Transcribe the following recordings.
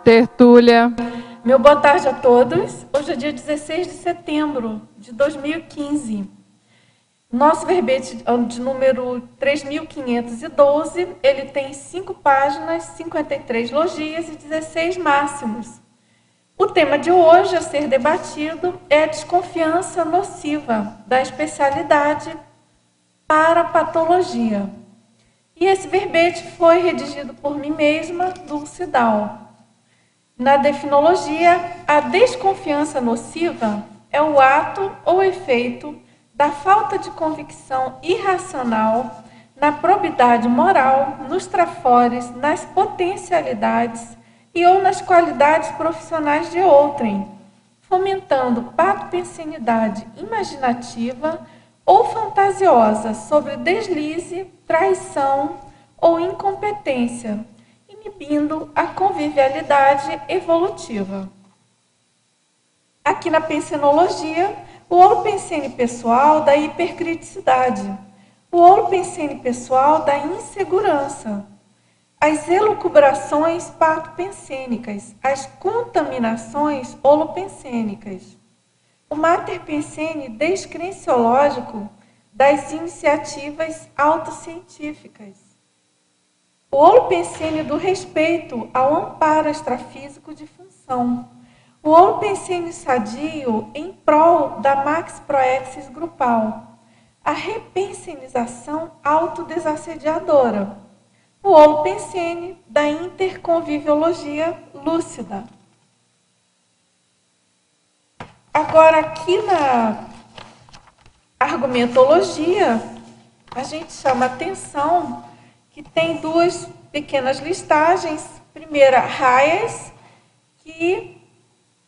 Tertúlia. Meu boa tarde a todos. Hoje é dia 16 de setembro de 2015. Nosso verbete de número 3.512, ele tem 5 páginas, 53 logias e 16 máximos. O tema de hoje a ser debatido é a desconfiança nociva da especialidade para patologia. E esse verbete foi redigido por mim mesma, Dulce Dal. Na definologia, a desconfiança nociva é o ato ou efeito da falta de convicção irracional na probidade moral, nos trafores, nas potencialidades e ou nas qualidades profissionais de outrem, fomentando patopensenidade imaginativa ou fantasiosa sobre deslize, traição ou incompetência, inibindo a convivialidade evolutiva. Aqui na pensenologia, o holopensene pessoal da hipercriticidade, o holopensene pessoal da insegurança, as elucubrações patopensênicas, as contaminações holopensênicas, o materpensene descrenciológico das iniciativas autocientíficas, o holopensene do respeito ao amparo extrafísico de função, o holopensene sadio em prol da max proexis grupal, a repensenização autodesassediadora, o holopensene da interconviviologia lúcida. Agora, aqui na argumentologia, a gente chama atenção que tem duas pequenas listagens. Primeira, raias, que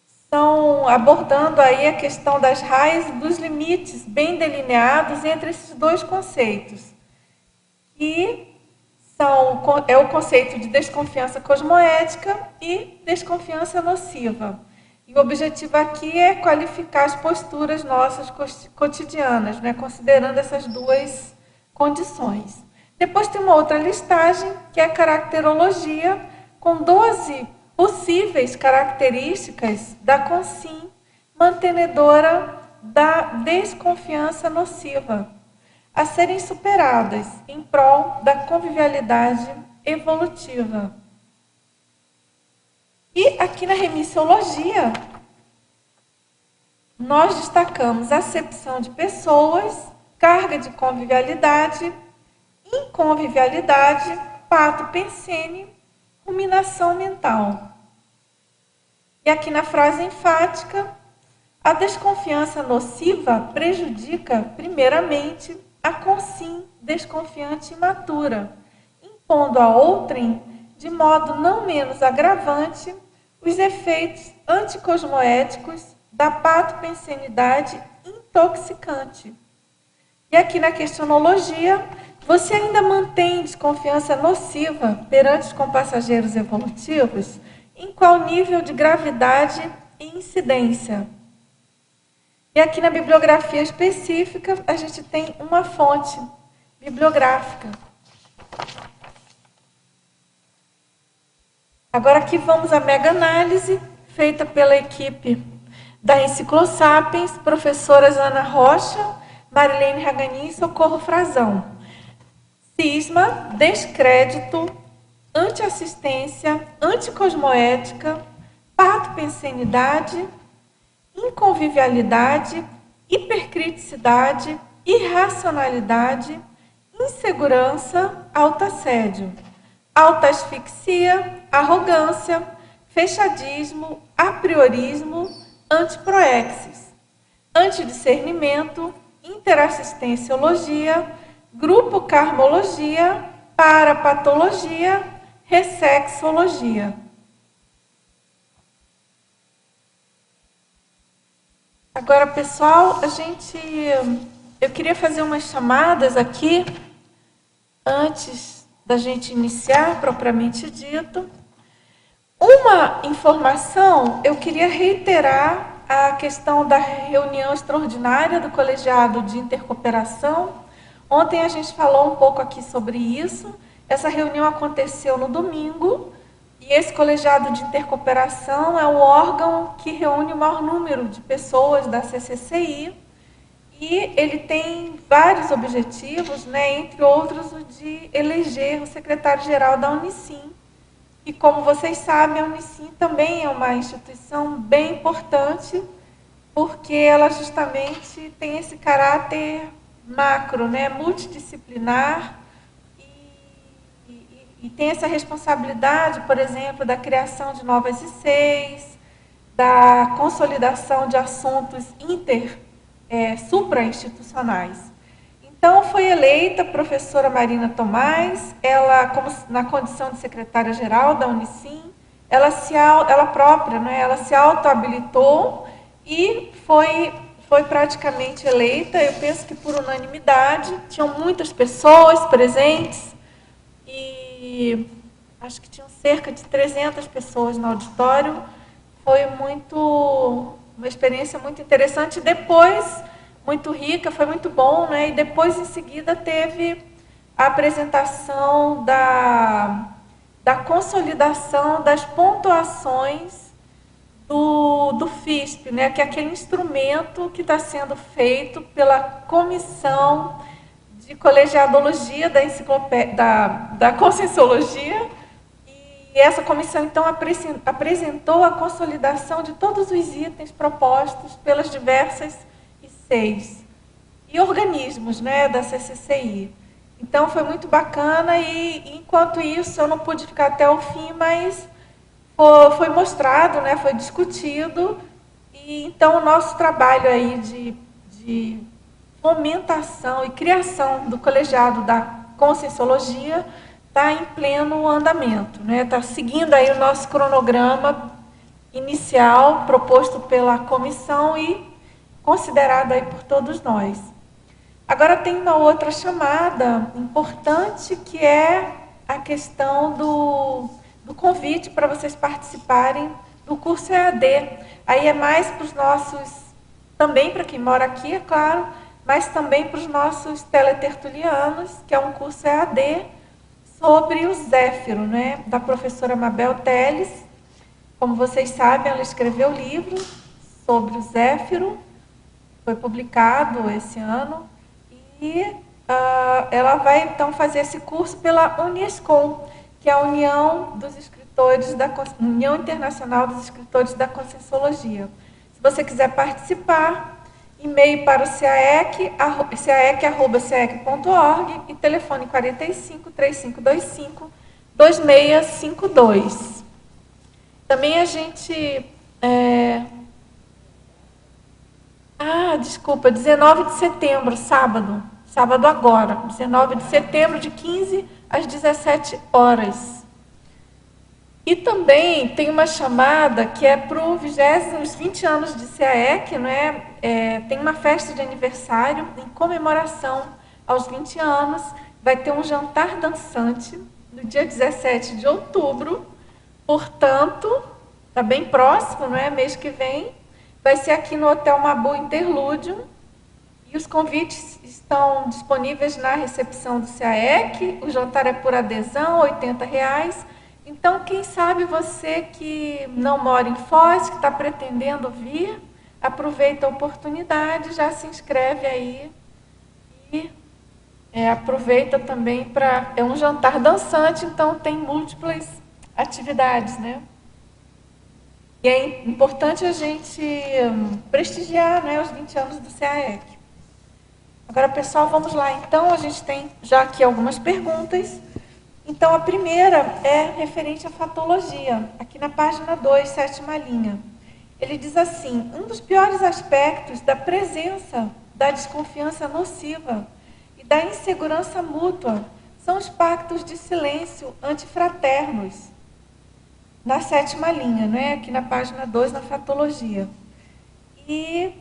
estão abordando aí a questão das raias e dos limites bem delineados entre esses dois conceitos, que é o conceito de desconfiança cosmoética e desconfiança nociva. E o objetivo aqui é qualificar as posturas nossas cotidianas, né, considerando essas duas condições. Depois tem uma outra listagem, que é a caracterologia, com 12 possíveis características da consim mantenedora da desconfiança nociva, a serem superadas em prol da convivialidade evolutiva. E aqui na remissiologia, nós destacamos acepção de pessoas, carga de convivialidade, inconvivialidade, patopensene, ruminação mental. E aqui na frase enfática, a desconfiança nociva prejudica, primeiramente, a consim desconfiante imatura, impondo a outrem, de modo não menos agravante, os efeitos anticosmoéticos da patopensenidade intoxicante. E aqui na questionologia, você ainda mantém desconfiança nociva perante os compassageiros evolutivos? Em qual nível de gravidade e incidência? E aqui na bibliografia específica, a gente tem uma fonte bibliográfica. Agora aqui vamos à mega-análise, feita pela equipe da Enciclosapiens, professoras Ana Rocha, Marilene Raganin e Socorro Frazão. Cisma, descrédito, antiassistência, anticosmoética, patopensenidade, inconvivialidade, hipercriticidade, irracionalidade, insegurança, autoassédio, autoasfixia, arrogância, fechadismo, apriorismo, antiproexis, antidiscernimento, interassistenciologia, grupo karmologia, parapatologia, ressexologia. Agora, pessoal, eu queria fazer umas chamadas aqui, antes da gente iniciar, propriamente dito. Uma informação, eu queria reiterar a questão da reunião extraordinária do colegiado de intercooperação. Ontem a gente falou um pouco aqui sobre isso. Essa reunião aconteceu no domingo E esse colegiado de intercooperação é o órgão que reúne o maior número de pessoas da CCCI e ele tem vários objetivos, né, entre outros o de eleger o secretário-geral da Unicim. E como vocês sabem, a Unicim também é uma instituição bem importante, porque ela justamente tem esse caráter macro, né, multidisciplinar, e tem essa responsabilidade, por exemplo, da criação de novas ICs, da consolidação de assuntos suprainstitucionais. Então, foi eleita a professora Marina Tomás, ela, como na condição de secretária-geral da Unicim, ela própria, né, ela se autohabilitou e foi praticamente eleita, eu penso que por unanimidade, tinham muitas pessoas presentes, e acho que tinham cerca de 300 pessoas no auditório. Foi uma experiência muito interessante. Depois, muito rica, foi muito bom, né? E depois, em seguida, teve a apresentação da consolidação das pontuações do FISP, né? Que é aquele instrumento que está sendo feito pela Comissão de Colegiadologia da Conscienciologia, e essa comissão, então, apresentou a consolidação de todos os itens propostos pelas diversas ICs e organismos, né, da CCCI. Então, foi muito bacana e, enquanto isso, eu não pude ficar até o fim, mas foi mostrado, né, foi discutido, e então o nosso trabalho aí de fomentação e criação do colegiado da Conscienciologia está em pleno andamento, né? Está seguindo aí o nosso cronograma inicial proposto pela comissão e considerado aí por todos nós. Agora tem uma outra chamada importante, que é a questão do convite para vocês participarem do curso EAD. Aí é mais para os nossos, também para quem mora aqui, é claro, mas também para os nossos teletertulianos, que é um curso EAD sobre o Zéfiro, né, da professora Mabel Teles. Como vocês sabem, ela escreveu o livro sobre o Zéfiro, foi publicado esse ano, e ela vai, então, fazer esse curso pela Unescom, que é a União União Internacional dos Escritores da Conscienciologia. Se você quiser participar, e-mail para o caec@caec.org e telefone 45 3525 2652. Também a gente... desculpa, 19 de setembro, sábado agora, 19 de setembro, de 15 às 17 horas. E também tem uma chamada que é para os 20 anos de CAEC, né? Tem uma festa de aniversário em comemoração aos 20 anos. Vai ter um jantar dançante no dia 17 de outubro. Portanto, está bem próximo, não é? Mês que vem. Vai ser aqui no Hotel Mabu Interlúdio. E os convites estão disponíveis na recepção do CAEC. O jantar é por adesão, R$ 80. Então, quem sabe você que não mora em Foz, que está pretendendo vir, aproveita a oportunidade, já se inscreve aí e aproveita também para... É um jantar dançante, então tem múltiplas atividades, né? E é importante a gente prestigiar, né, os 20 anos do CAEC. Agora, pessoal, vamos lá. Então, a gente tem já aqui algumas perguntas. Então, a primeira é referente à fatologia, aqui na página 2, sétima linha. Ele diz assim: um dos piores aspectos da presença da desconfiança nociva e da insegurança mútua são os pactos de silêncio antifraternos. Na sétima linha, né? Aqui na página 2, na fatologia. E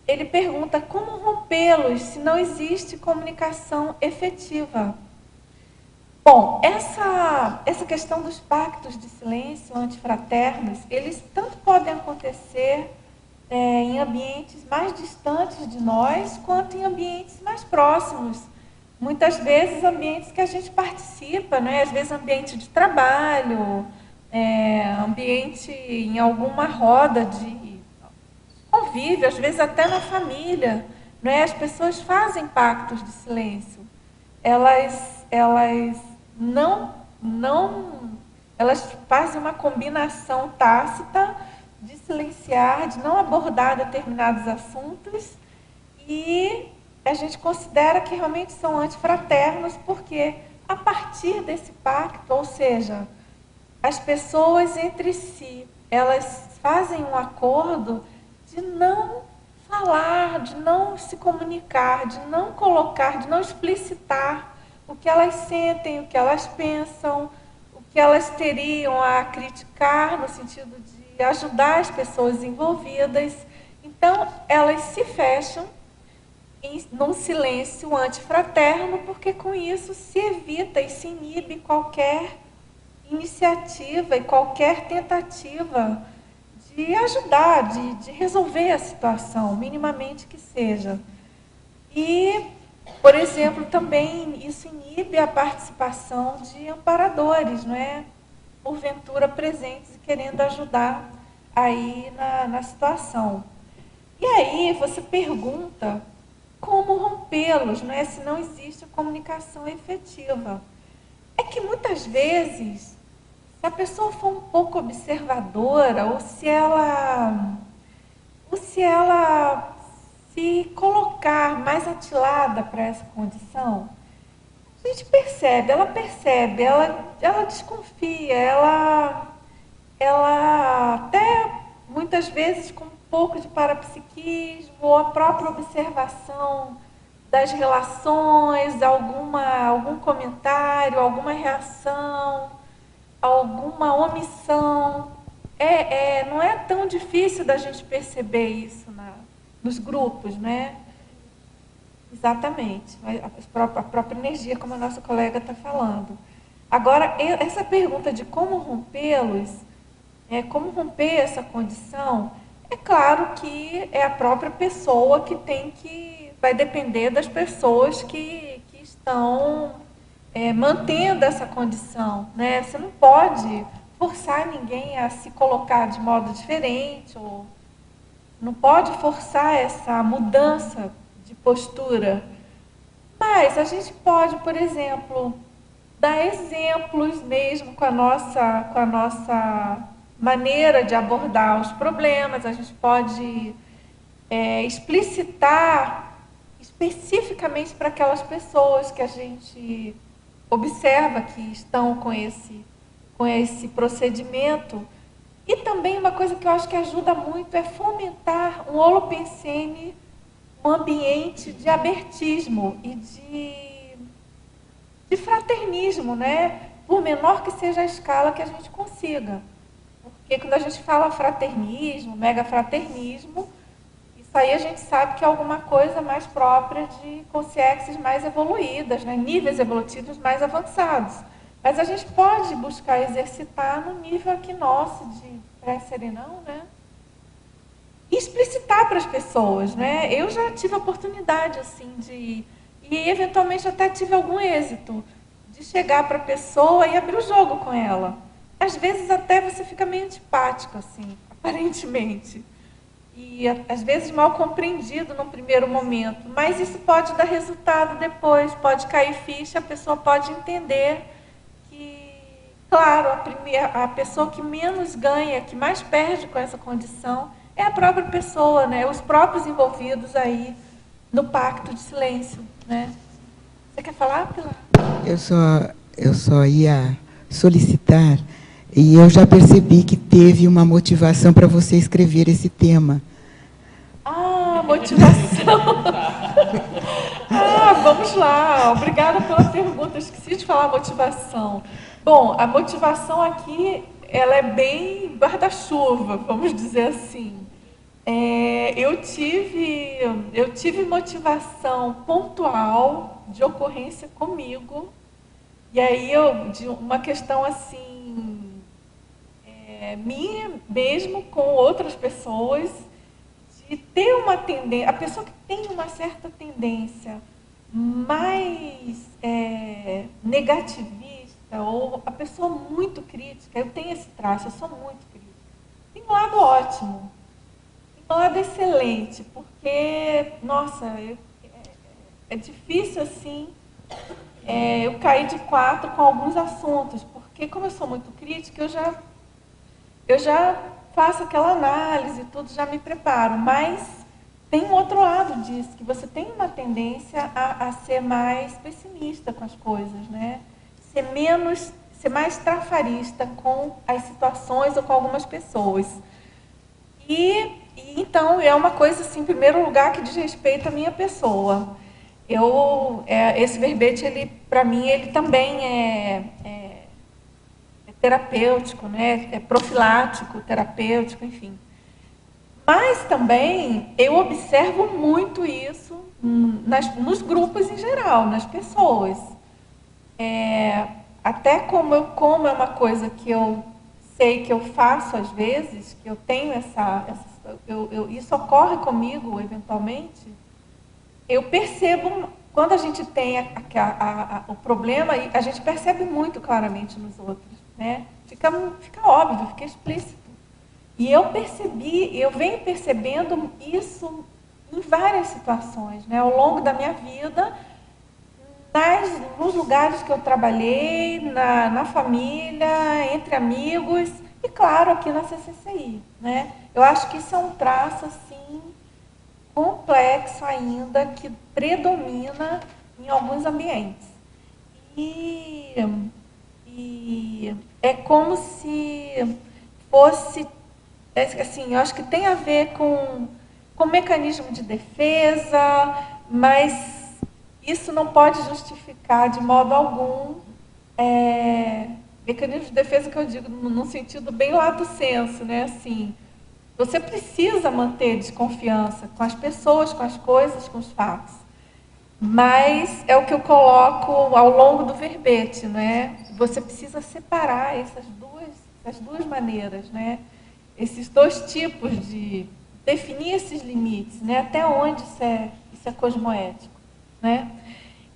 ele pergunta como rompê-los se não existe comunicação efetiva. Bom, essa questão dos pactos de silêncio antifraternos, eles tanto podem acontecer em ambientes mais distantes de nós, quanto em ambientes mais próximos. Muitas vezes ambientes que a gente participa, né? Às vezes ambiente de trabalho, ambiente em alguma roda de convívio, às vezes até na família, não é? As pessoas fazem pactos de silêncio. Elas não, elas fazem uma combinação tácita de silenciar, de não abordar determinados assuntos, e a gente considera que realmente são antifraternos, porque a partir desse pacto, ou seja, as pessoas entre si, elas fazem um acordo de não falar, de não se comunicar, de não colocar, de não explicitar o que elas sentem, o que elas pensam, o que elas teriam a criticar no sentido de ajudar as pessoas envolvidas. Então, elas se fecham num silêncio antifraterno, porque com isso se evita e se inibe qualquer iniciativa e qualquer tentativa de ajudar, de resolver a situação, minimamente que seja. E, por exemplo, também isso inibe a participação de amparadores, não é? Porventura presentes e querendo ajudar aí na situação. E aí você pergunta como rompê-los, não é? Se não existe a comunicação efetiva. É que muitas vezes, se a pessoa for um pouco observadora, ou se ela se colocar mais atilada para essa condição, a gente percebe, ela desconfia, ela até muitas vezes com um pouco de parapsiquismo, ou a própria observação das relações, algum comentário, alguma reação, alguma omissão. Não é tão difícil da gente perceber isso nos grupos, né? Exatamente. A própria energia, como a nossa colega está falando. Agora, essa pergunta de como rompê-los, como romper essa condição, é claro que é a própria pessoa vai depender das pessoas que estão mantendo essa condição, né? Você não pode forçar ninguém a se colocar de modo diferente, ou não pode forçar essa mudança de postura. Mas a gente pode, por exemplo, dar exemplos mesmo com a nossa maneira de abordar os problemas. A gente pode explicitar especificamente para aquelas pessoas que a gente observa que estão com esse procedimento. E também uma coisa que eu acho que ajuda muito é fomentar um holopensene, um ambiente de abertismo e de fraternismo, né? Por menor que seja a escala que a gente consiga. Porque quando a gente fala fraternismo, megafraternismo, isso aí a gente sabe que é alguma coisa mais própria de consciências mais evoluídas, né? Níveis evolutivos mais avançados. Mas a gente pode buscar exercitar no nível aqui nosso de pré-serenão, né? E explicitar para as pessoas, né? Eu já tive a oportunidade, assim, e eventualmente até tive algum êxito, de chegar para a pessoa e abrir o jogo com ela. Às vezes até você fica meio antipático, assim, aparentemente. E às vezes mal compreendido no primeiro momento. Mas isso pode dar resultado depois, pode cair ficha, a pessoa pode entender que, claro, a pessoa que menos ganha, que mais perde com essa condição, é a própria pessoa, né? Os próprios envolvidos aí no pacto de silêncio, né? Você quer falar, Pilar? Eu só ia solicitar, e eu já percebi que teve uma motivação para você escrever esse tema. Ah, motivação. Vamos lá. Obrigada pela pergunta. Esqueci de falar motivação. Bom, a motivação aqui, ela é bem guarda-chuva, vamos dizer assim. Eu tive motivação pontual de ocorrência comigo, e aí de uma questão assim, minha mesmo com outras pessoas, de ter uma tendência, a pessoa que tem uma certa tendência mais negativista, ou a pessoa muito crítica, eu tenho esse traço, eu sou muito crítica. Tem um lado ótimo, tem um lado excelente, porque, nossa, é difícil assim eu cair de quatro com alguns assuntos, porque como eu sou muito crítica, eu já faço aquela análise, tudo, já me preparo, mas tem um outro lado disso, que você tem uma tendência a ser mais pessimista com as coisas, né? Ser mais trafarista com as situações ou com algumas pessoas. E então é uma coisa, assim, em primeiro lugar, que diz respeito à minha pessoa. Esse verbete, ele, para mim, ele também é terapêutico, né? É profilático, terapêutico, enfim. Mas também eu observo muito isso nos grupos em geral, nas pessoas. Até como é uma coisa que eu sei que eu faço às vezes, que eu tenho isso ocorre comigo eventualmente, eu percebo, quando a gente tem o problema, a gente percebe muito claramente nos outros, né? Fica óbvio, fica explícito. E eu venho percebendo isso em várias situações, né? Ao longo da minha vida, nos lugares que eu trabalhei, na família, entre amigos e, claro, aqui na CCCI, né? Eu acho que isso é um traço, assim, complexo ainda, que predomina em alguns ambientes. E é como se fosse, assim, eu acho que tem a ver com mecanismo de defesa, mas isso não pode justificar de modo algum mecanismo de defesa, que eu digo num sentido bem lato sensu, né? Assim, você precisa manter desconfiança com as pessoas, com as coisas, com os fatos. Mas é o que eu coloco ao longo do verbete, né? Você precisa separar essas duas maneiras, né? Esses dois tipos de definir esses limites, né? Até onde isso é cosmoético, né?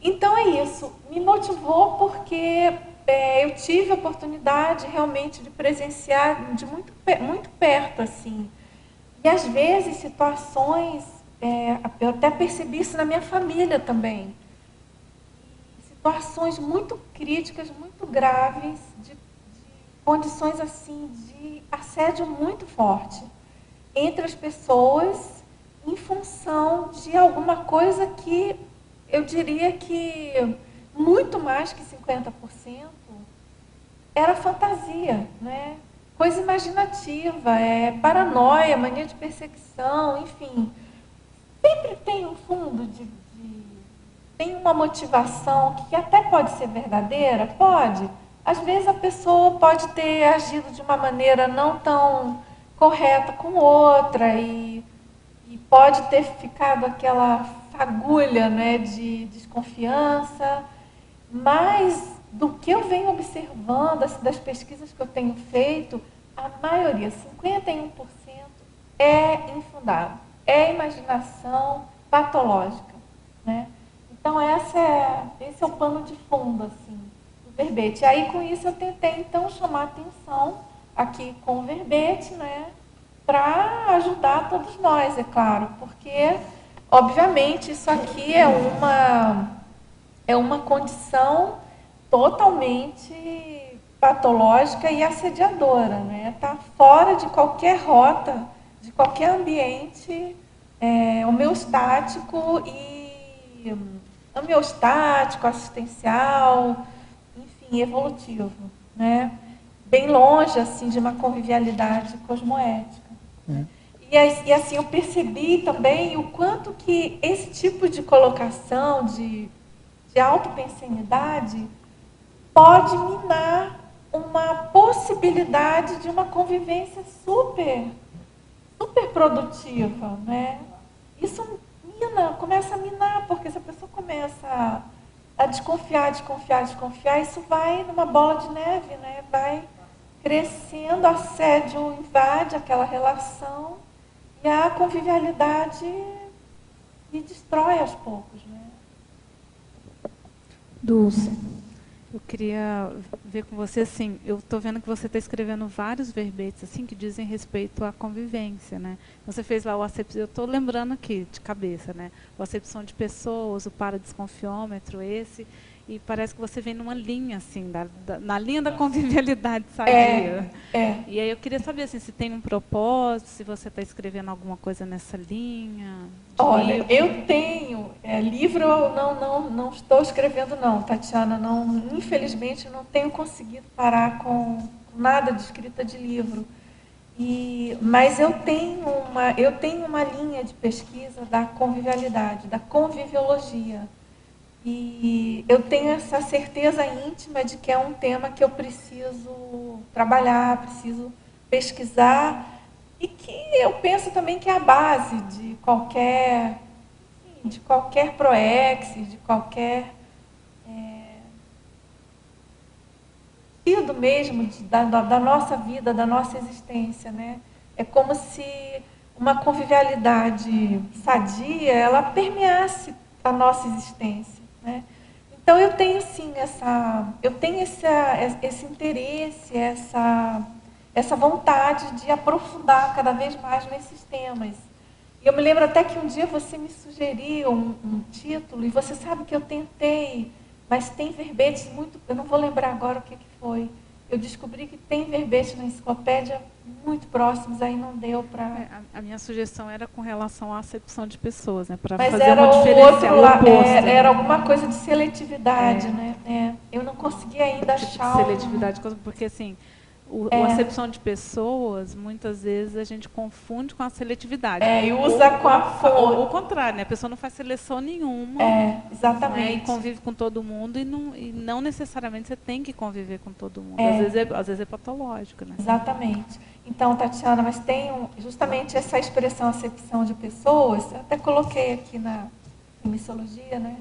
Então é isso. Me motivou porque eu tive a oportunidade realmente de presenciar de muito perto, assim. E às vezes situações, eu até percebi isso na minha família também. Situações muito críticas, muito graves, de condições assim de assédio muito forte entre as pessoas em função de alguma coisa que eu diria que muito mais que 50% era fantasia, né? Coisa imaginativa, paranoia, mania de perseguição, enfim. Sempre tem um fundo tem uma motivação que até pode ser verdadeira, pode. Às vezes a pessoa pode ter agido de uma maneira não tão correta com outra e pode ter ficado aquela fagulha, né, de desconfiança, mas do que eu venho observando, das pesquisas que eu tenho feito, a maioria, 51%, é infundado, é imaginação patológica, né? Então esse é o pano de fundo, assim, do verbete. E aí com isso eu tentei então chamar atenção aqui com o verbete, né, para ajudar todos nós, é claro, porque obviamente isso aqui é uma condição totalmente patológica e assediadora, né? Está fora de qualquer rota, de qualquer ambiente homeostático, assistencial, enfim, evolutivo, né? Bem longe assim de uma convivialidade cosmoética. E assim eu percebi também o quanto que esse tipo de colocação de autopensenidade pode minar uma possibilidade de uma convivência super produtiva, né? Isso começa a minar, porque se a pessoa começa a desconfiar, isso vai numa bola de neve, né? Vai crescendo, assédio invade aquela relação e a convivialidade se destrói aos poucos, né? Dulce, Eu queria ver com você, assim, eu estou vendo que você está escrevendo vários verbetes, assim, que dizem respeito à convivência, né? Você fez lá o acepção, eu estou lembrando aqui, de cabeça, né? O acepção de pessoas, o paradisconfiômetro, esse, e parece que você vem numa linha, assim, na linha da convivialidade sadia. E aí eu queria saber, assim, se tem um propósito, se você está escrevendo alguma coisa nessa linha. Olha, Livro. eu tenho livro, eu não estou escrevendo não, Tatiana, não, infelizmente não tenho conseguido parar com nada de escrita de livro. Mas eu tenho uma linha de pesquisa da convivialidade, da conviviologia. E eu tenho essa certeza íntima de que é um tema que eu preciso trabalhar, preciso pesquisar, e que eu penso também que é a base de qualquer PROEX, de qualquer sentido mesmo da nossa vida, da nossa existência, né? É como se uma convivialidade sadia, ela permeasse a nossa existência, né? Então eu tenho sim esse interesse, essa vontade de aprofundar cada vez mais nesses temas. E eu me lembro até que um dia você me sugeriu um título, e você sabe que eu tentei, mas tem verbetes muito, eu não vou lembrar agora o que foi. Eu descobri que tem verbetes na enciclopédia muito próximos, aí não deu para... A minha sugestão era com relação à acepção de pessoas, né? Para Mas fazer era uma diferença, o oposto. era alguma coisa de seletividade, né? Eu não consegui ainda Tipo de achar seletividade, porque assim, a acepção de pessoas, muitas vezes a gente confunde com a seletividade. E usa com a fonte. Ou o contrário, né? A pessoa não faz seleção nenhuma. Exatamente. Né? E convive com todo mundo e não necessariamente você tem que conviver com todo mundo. Às vezes é patológico, né? Exatamente. Então, Tatiana, mas tem justamente essa expressão acepção de pessoas, eu até coloquei aqui na missologia, né?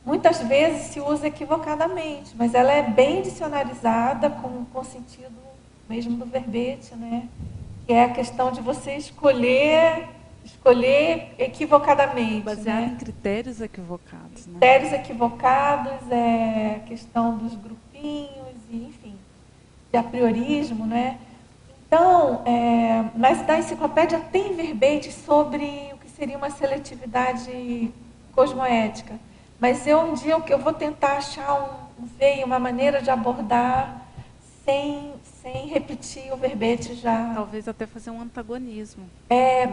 Muitas vezes se usa equivocadamente, mas ela é bem dicionarizada com o sentido mesmo do verbete, né? Que é a questão de você escolher equivocadamente. Baseado em critérios equivocados. Né? Critérios equivocados, a questão dos grupinhos, e, enfim, de apriorismo, né? Então, mas na enciclopédia tem verbetes sobre o que seria uma seletividade cosmoética. Mas um dia eu vou tentar achar uma maneira de abordar sem repetir o verbete já. Talvez até fazer um antagonismo.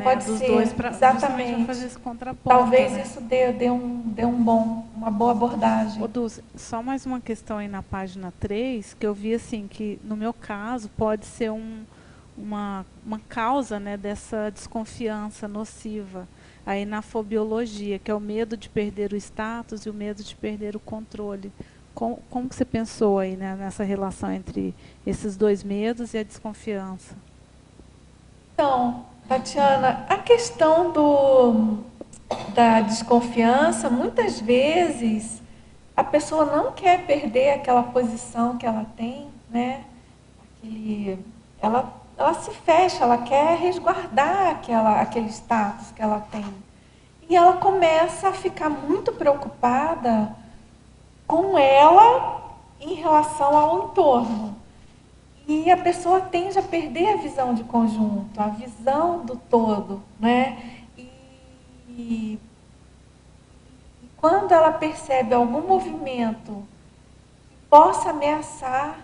Pode dos ser. Dois pra, exatamente. Fazer esse contraponto. Talvez né? isso dê uma boa abordagem. Ô, Dulce, só mais uma questão aí na página 3, que eu vi assim, que no meu caso pode ser uma causa, né, dessa desconfiança nociva aí na fobiologia, que é o medo de perder o status e o medo de perder o controle. Como que você pensou aí, né, nessa relação entre esses dois medos e a desconfiança? Então, Tatiana, a questão da desconfiança, muitas vezes a pessoa não quer perder aquela posição que ela tem, né? Ela se fecha, ela quer resguardar aquele status que ela tem. E ela começa a ficar muito preocupada com ela em relação ao entorno. E a pessoa tende a perder a visão de conjunto, a visão do todo, né? E quando ela percebe algum movimento que possa ameaçar,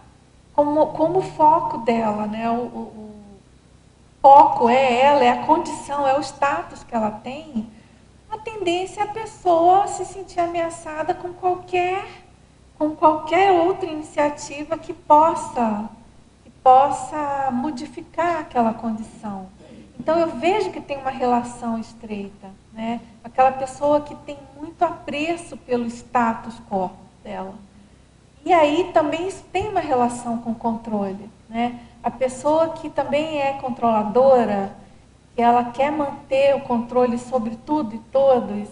como o foco dela, né? O foco é ela, é a condição, é o status que ela tem, a tendência é a pessoa se sentir ameaçada com qualquer outra iniciativa que possa modificar aquela condição. Então eu vejo que tem uma relação estreita, né? Aquela pessoa que tem muito apreço pelo status quo dela. E aí também isso tem uma relação com o controle, né? A pessoa que também é controladora, que ela quer manter o controle sobre tudo e todos,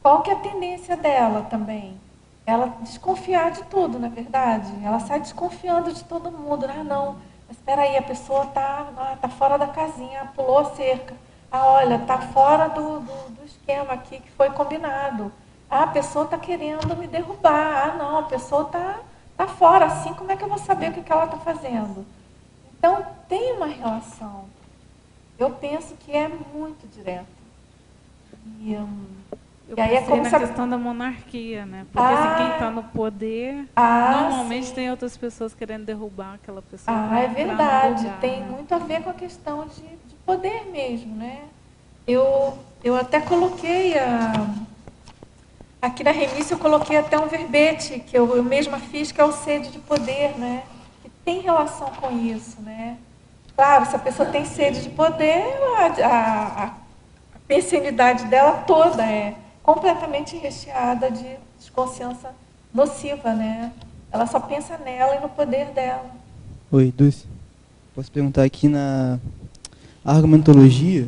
qual que é a tendência dela também? Ela desconfiar de tudo, na verdade. Ela sai desconfiando de todo mundo. Ah, não, mas espera aí, a pessoa tá fora da casinha, pulou a cerca. Ah, olha, tá fora do esquema aqui que foi combinado. Ah, a pessoa está querendo me derrubar. Ah, não, a pessoa tá está fora, assim, como é que eu vou saber o que ela está fazendo? Então, tem uma relação. Eu penso que é muito direto. Eu e aí é pensei como na se questão da monarquia, né? Porque assim, quem está no poder, normalmente sim. tem outras pessoas querendo derrubar aquela pessoa. É verdade. Lugar, Tem né? muito a ver com a questão de poder mesmo, né? Eu até coloquei aqui na remissa eu coloquei até um verbete que eu mesma fiz, que é o sede de poder, né? Que tem relação com isso, né? Claro, se a pessoa tem sede de poder, a personalidade dela toda é completamente recheada de desconsciência nociva, né? Ela só pensa nela e no poder dela. Oi, Dulce. Posso perguntar aqui na argumentologia,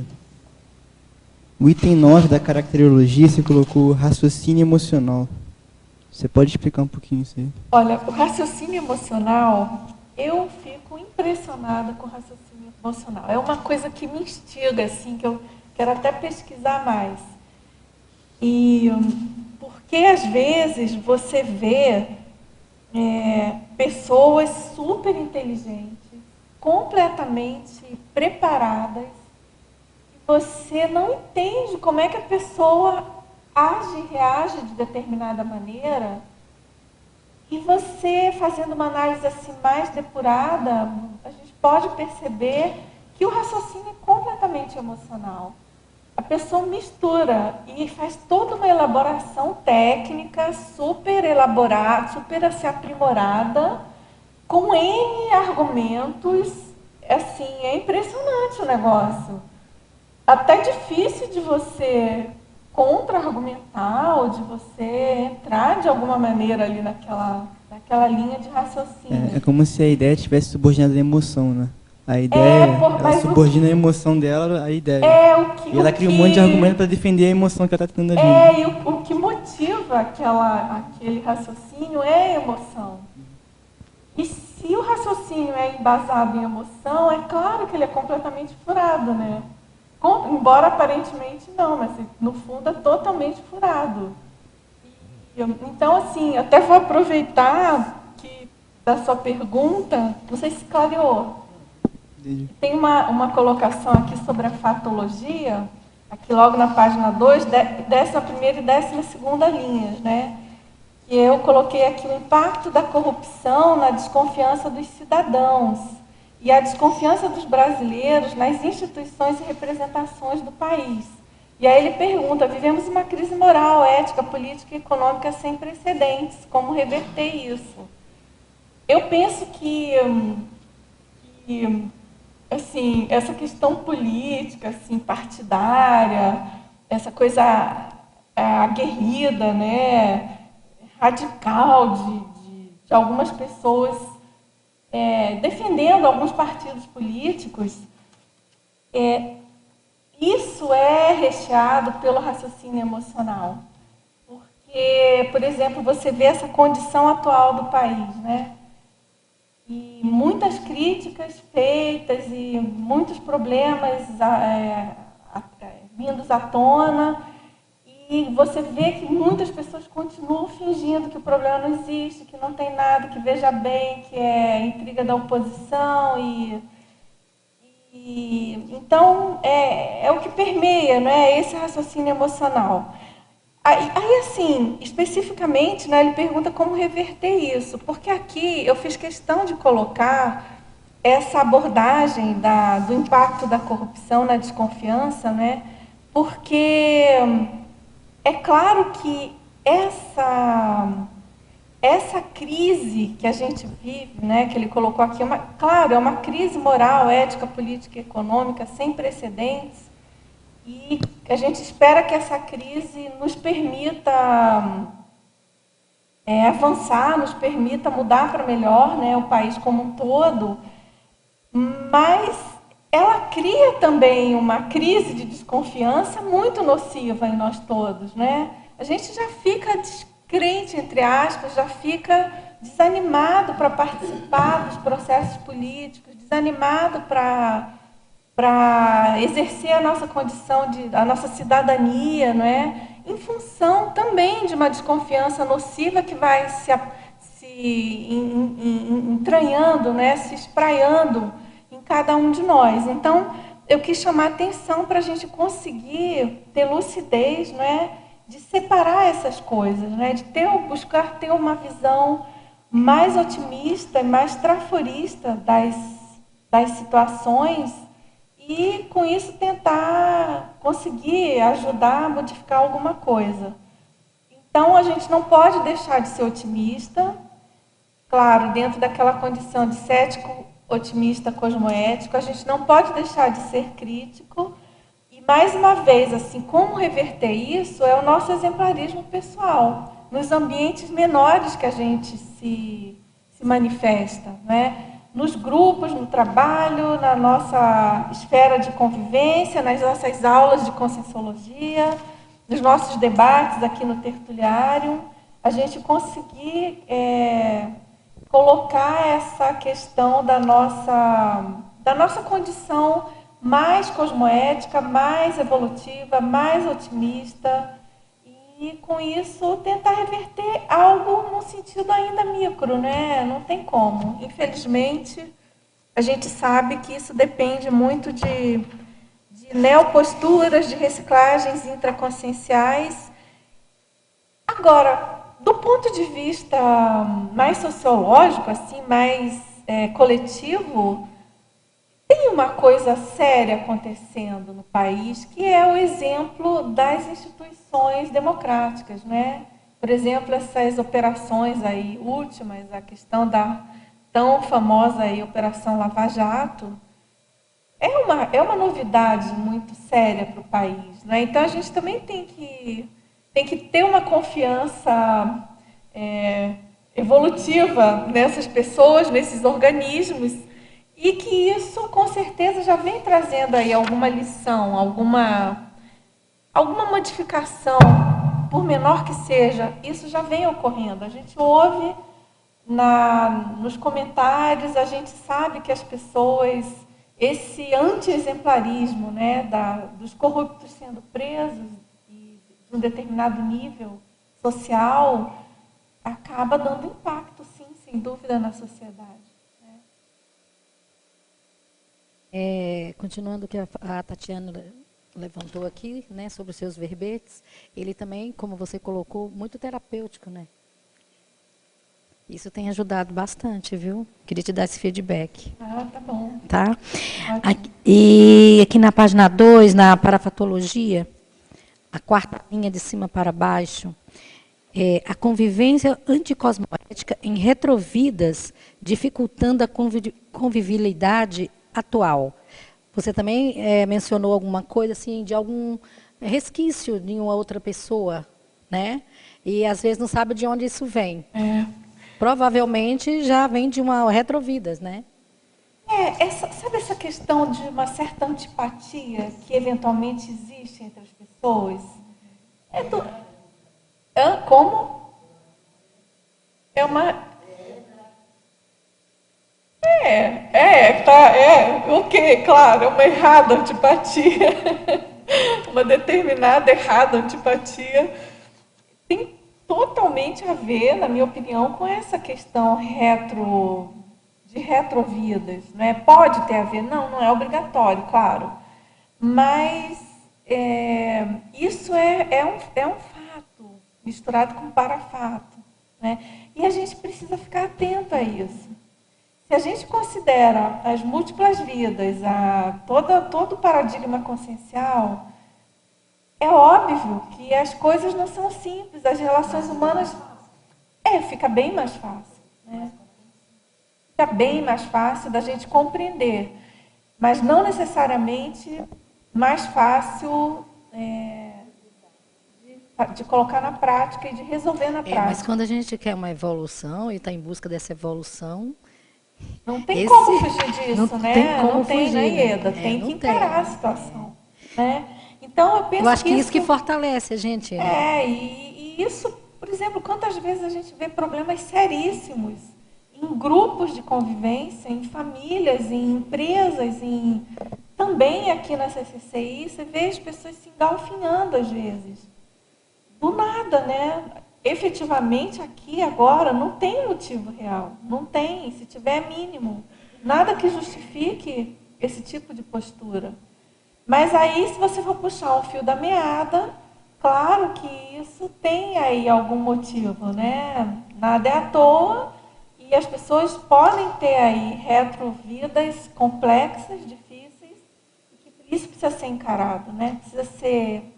o item 9 da caracterologia, você colocou raciocínio emocional. Você pode explicar um pouquinho isso aí? Olha, o raciocínio emocional, eu fico impressionada com o raciocínio emocional. É uma coisa que me instiga, assim, que eu quero até pesquisar mais. E porque às vezes você vê pessoas super inteligentes, completamente preparadas, e você não entende como é que a pessoa age e reage de determinada maneira. E você, fazendo uma análise assim mais depurada, a gente pode perceber que o raciocínio é completamente emocional. A pessoa mistura e faz toda uma elaboração técnica super elaborada, super assim, aprimorada, com N argumentos. Assim, é impressionante o negócio. Até difícil de você contra-argumentar ou de você entrar de alguma maneira ali naquela linha de raciocínio. É como se a ideia estivesse subordinada à emoção, né? A ideia, ela subordina a emoção dela à ideia. E ela cria um monte de argumento para defender a emoção que ela está tentando agir. E o que motiva aquele raciocínio é a emoção. E se o raciocínio é embasado em emoção, é claro que ele é completamente furado, né? Embora aparentemente não, mas no fundo é totalmente furado. Então, assim, até vou aproveitar da sua pergunta, não sei se clareou. Tem uma colocação aqui sobre a fatologia, aqui logo na página 2, 11ª e 12ª linhas, né? Que eu coloquei aqui o impacto da corrupção na desconfiança dos cidadãos e a desconfiança dos brasileiros nas instituições e representações do país. E aí ele pergunta, vivemos uma crise moral, ética, política e econômica sem precedentes, como reverter isso? Eu penso que assim, essa questão política, assim, partidária, essa coisa aguerrida, né, radical de algumas pessoas defendendo alguns partidos políticos, isso é recheado pelo raciocínio emocional. Porque, por exemplo, você vê essa condição atual do país, né? E muitas críticas feitas e muitos problemas vindos à tona, e você vê que muitas pessoas continuam fingindo que o problema não existe, que não tem nada, que veja bem, que é intriga da oposição. Então, é o que permeia, né, esse raciocínio emocional. Aí, assim, especificamente, né, ele pergunta como reverter isso, porque aqui eu fiz questão de colocar essa abordagem do impacto da corrupção na desconfiança, né, porque é claro que essa crise que a gente vive, né, que ele colocou aqui, é uma crise moral, ética, política e econômica sem precedentes, e a gente espera que essa crise nos permita avançar, nos permita mudar para melhor, né, o país como um todo, mas ela cria também uma crise de desconfiança muito nociva em nós todos, né? A gente já fica descrente, entre aspas, já fica desanimado para participar dos processos políticos, desanimado para exercer a nossa condição, a nossa cidadania, não é? Em função também de uma desconfiança nociva que vai se entranhando, né, se espraiando em cada um de nós. Então, eu quis chamar a atenção para a gente conseguir ter lucidez, né, de separar essas coisas, né, de buscar ter uma visão mais otimista e mais traforista das situações e, com isso, tentar conseguir ajudar a modificar alguma coisa. Então, a gente não pode deixar de ser otimista, claro, dentro daquela condição de cético, otimista, cosmoético, a gente não pode deixar de ser crítico. E, mais uma vez, assim, como reverter isso é o nosso exemplarismo pessoal, nos ambientes menores que a gente se manifesta, né? Nos grupos, no trabalho, na nossa esfera de convivência, nas nossas aulas de conscienciologia, nos nossos debates aqui no tertuliário, a gente conseguir colocar essa questão da nossa condição mais cosmoética, mais evolutiva, mais otimista, e com isso tentar reverter algo num sentido ainda micro, né? Não tem como. Infelizmente, a gente sabe que isso depende muito de neoposturas, de reciclagens intraconscienciais. Agora, do ponto de vista mais sociológico, assim, mais coletivo, tem uma coisa séria acontecendo no país, que é o exemplo das instituições democráticas, né? Por exemplo, essas operações aí últimas, a questão da tão famosa aí, Operação Lava Jato, é uma novidade muito séria para o país, né? Então, a gente também tem que ter uma confiança evolutiva nessas pessoas, nesses organismos, e que isso, com certeza, já vem trazendo aí alguma lição, alguma modificação, por menor que seja, isso já vem ocorrendo. A gente ouve nos comentários, a gente sabe que as pessoas, esse anti-exemplarismo, né, dos corruptos sendo presos e de um determinado nível social, acaba dando impacto, sim, sem dúvida, na sociedade. Continuando o que a Tatiana levantou aqui, né, sobre os seus verbetes, ele também, como você colocou, muito terapêutico, né? Isso tem ajudado bastante, viu? Queria te dar esse feedback. Ah, tá bom. Tá? E aqui na página 2, na parafatologia, a quarta linha de cima para baixo, a convivência anticosmoética em retrovidas, dificultando a convivialidade atual. Você também mencionou alguma coisa assim de algum resquício de uma outra pessoa, né? E às vezes não sabe de onde isso vem. Provavelmente já vem de uma retrovidas, né? Sabe essa questão de uma certa antipatia que eventualmente existe entre as pessoas? Como? É uma... ok, claro, é uma errada antipatia, uma determinada errada antipatia, tem totalmente a ver, na minha opinião, com essa questão de retrovidas, né? Pode ter a ver, não é obrigatório, claro, mas isso é um fato, misturado com parafato, né? E a gente precisa ficar atento a isso. Se a gente considera as múltiplas vidas, todo o paradigma consciencial, é óbvio que as coisas não são simples, as relações humanas fica bem mais fácil, né? Fica bem mais fácil da gente compreender, mas não necessariamente mais fácil de colocar na prática e de resolver na prática. Mas quando a gente quer uma evolução e está em busca dessa evolução, não tem como fugir disso, né? Tem como não tem, fugir, né, né? Ieda? Tem que encarar a situação, né? Então, eu penso acho que isso que fortalece a gente. Né? E isso, por exemplo, quantas vezes a gente vê problemas seríssimos em grupos de convivência, em famílias, em empresas, também aqui na CCCI, você vê as pessoas se engalfinhando às vezes. Do nada, né? efetivamente aqui agora não tem motivo real, não tem, se tiver mínimo, nada que justifique esse tipo de postura. Mas aí, se você for puxar um fio da meada, claro que isso tem aí algum motivo, né? Nada é à toa e as pessoas podem ter aí retrovidas complexas, difíceis, e que isso precisa ser encarado, né? Precisa ser,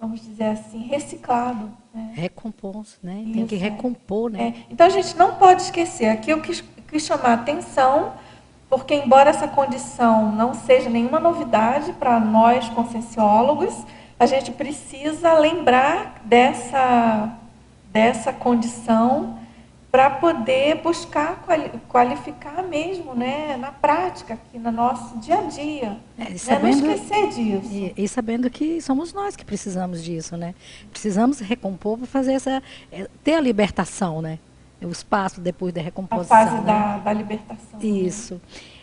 vamos dizer assim, reciclado. Né? Recompor, né? Tem que recompor, né? Então a gente não pode esquecer, aqui eu quis chamar a atenção, porque embora essa condição não seja nenhuma novidade para nós conscienciólogos, a gente precisa lembrar dessa condição para poder buscar qualificar mesmo, né, na prática, aqui no nosso dia a dia. Sabendo, não esquecer disso. E sabendo que somos nós que precisamos disso, né? Precisamos recompor para fazer ter a libertação, né? O espaço depois da recomposição. A fase, né? da libertação. Isso. Né?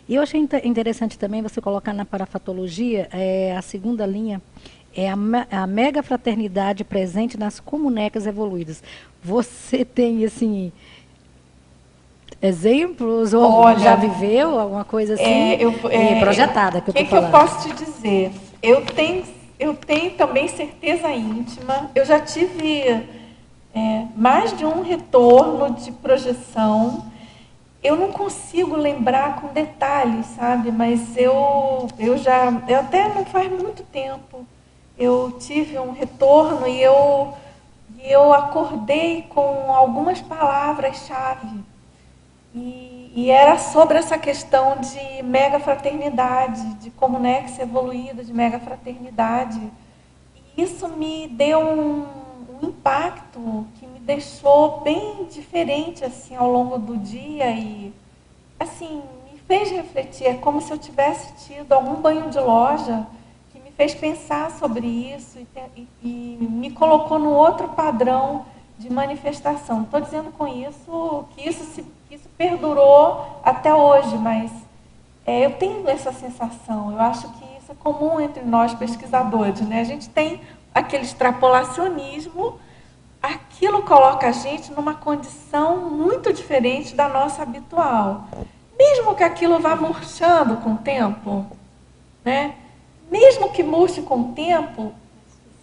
E eu achei interessante também você colocar na parafatologia, a segunda linha, é a mega fraternidade presente nas comunecas evoluídas. Você tem, assim, exemplos, ou já viveu alguma coisa assim? Projetada, que eu estou falando. O que eu posso te dizer? Eu tenho também certeza íntima, eu já tive mais de um retorno de projeção. Eu não consigo lembrar com detalhes, sabe? Mas eu até não faz muito tempo, eu tive um retorno e eu acordei com algumas palavras-chave. E era sobre essa questão de mega fraternidade, de comunex evoluída, de mega fraternidade. E isso me deu um impacto que me deixou bem diferente assim ao longo do dia e assim me fez refletir. É como se eu tivesse tido algum banho de loja que me fez pensar sobre isso e me colocou num outro padrão de manifestação. Não estou dizendo com isso que isso perdurou até hoje, mas eu tenho essa sensação. Eu acho que isso é comum entre nós pesquisadores, né? A gente tem aquele extrapolacionismo, aquilo coloca a gente numa condição muito diferente da nossa habitual. Mesmo que aquilo vá murchando com o tempo, né? Mesmo que murche com o tempo,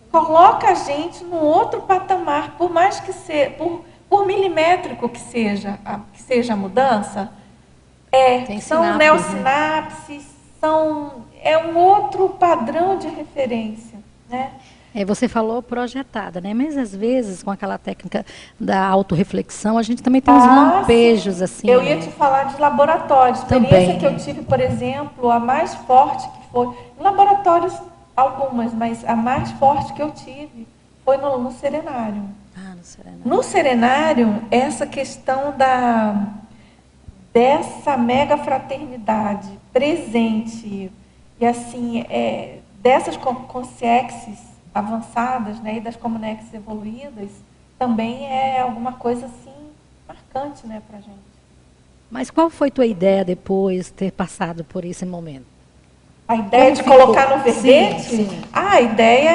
coloca a gente num outro patamar, por mais que seja, por milimétrico que seja a mudança, são neossinapses, é um outro padrão de referência, né? Você falou projetada, né? Mas às vezes, com aquela técnica da autorreflexão, a gente também tem uns lampejos, assim. Eu ia te falar de laboratórios. A experiência que eu tive, por exemplo, a mais forte que foi... Em laboratórios, algumas, mas a mais forte que eu tive foi no serenário. No serenário. No serenário, essa questão dessa mega fraternidade presente, e assim, dessas consciências avançadas, né, e das comunex evoluídas, também é alguma coisa assim marcante, né, para a gente. Mas qual foi tua ideia depois de ter passado por esse momento? A ideia de colocar no verbete? Sim. A ideia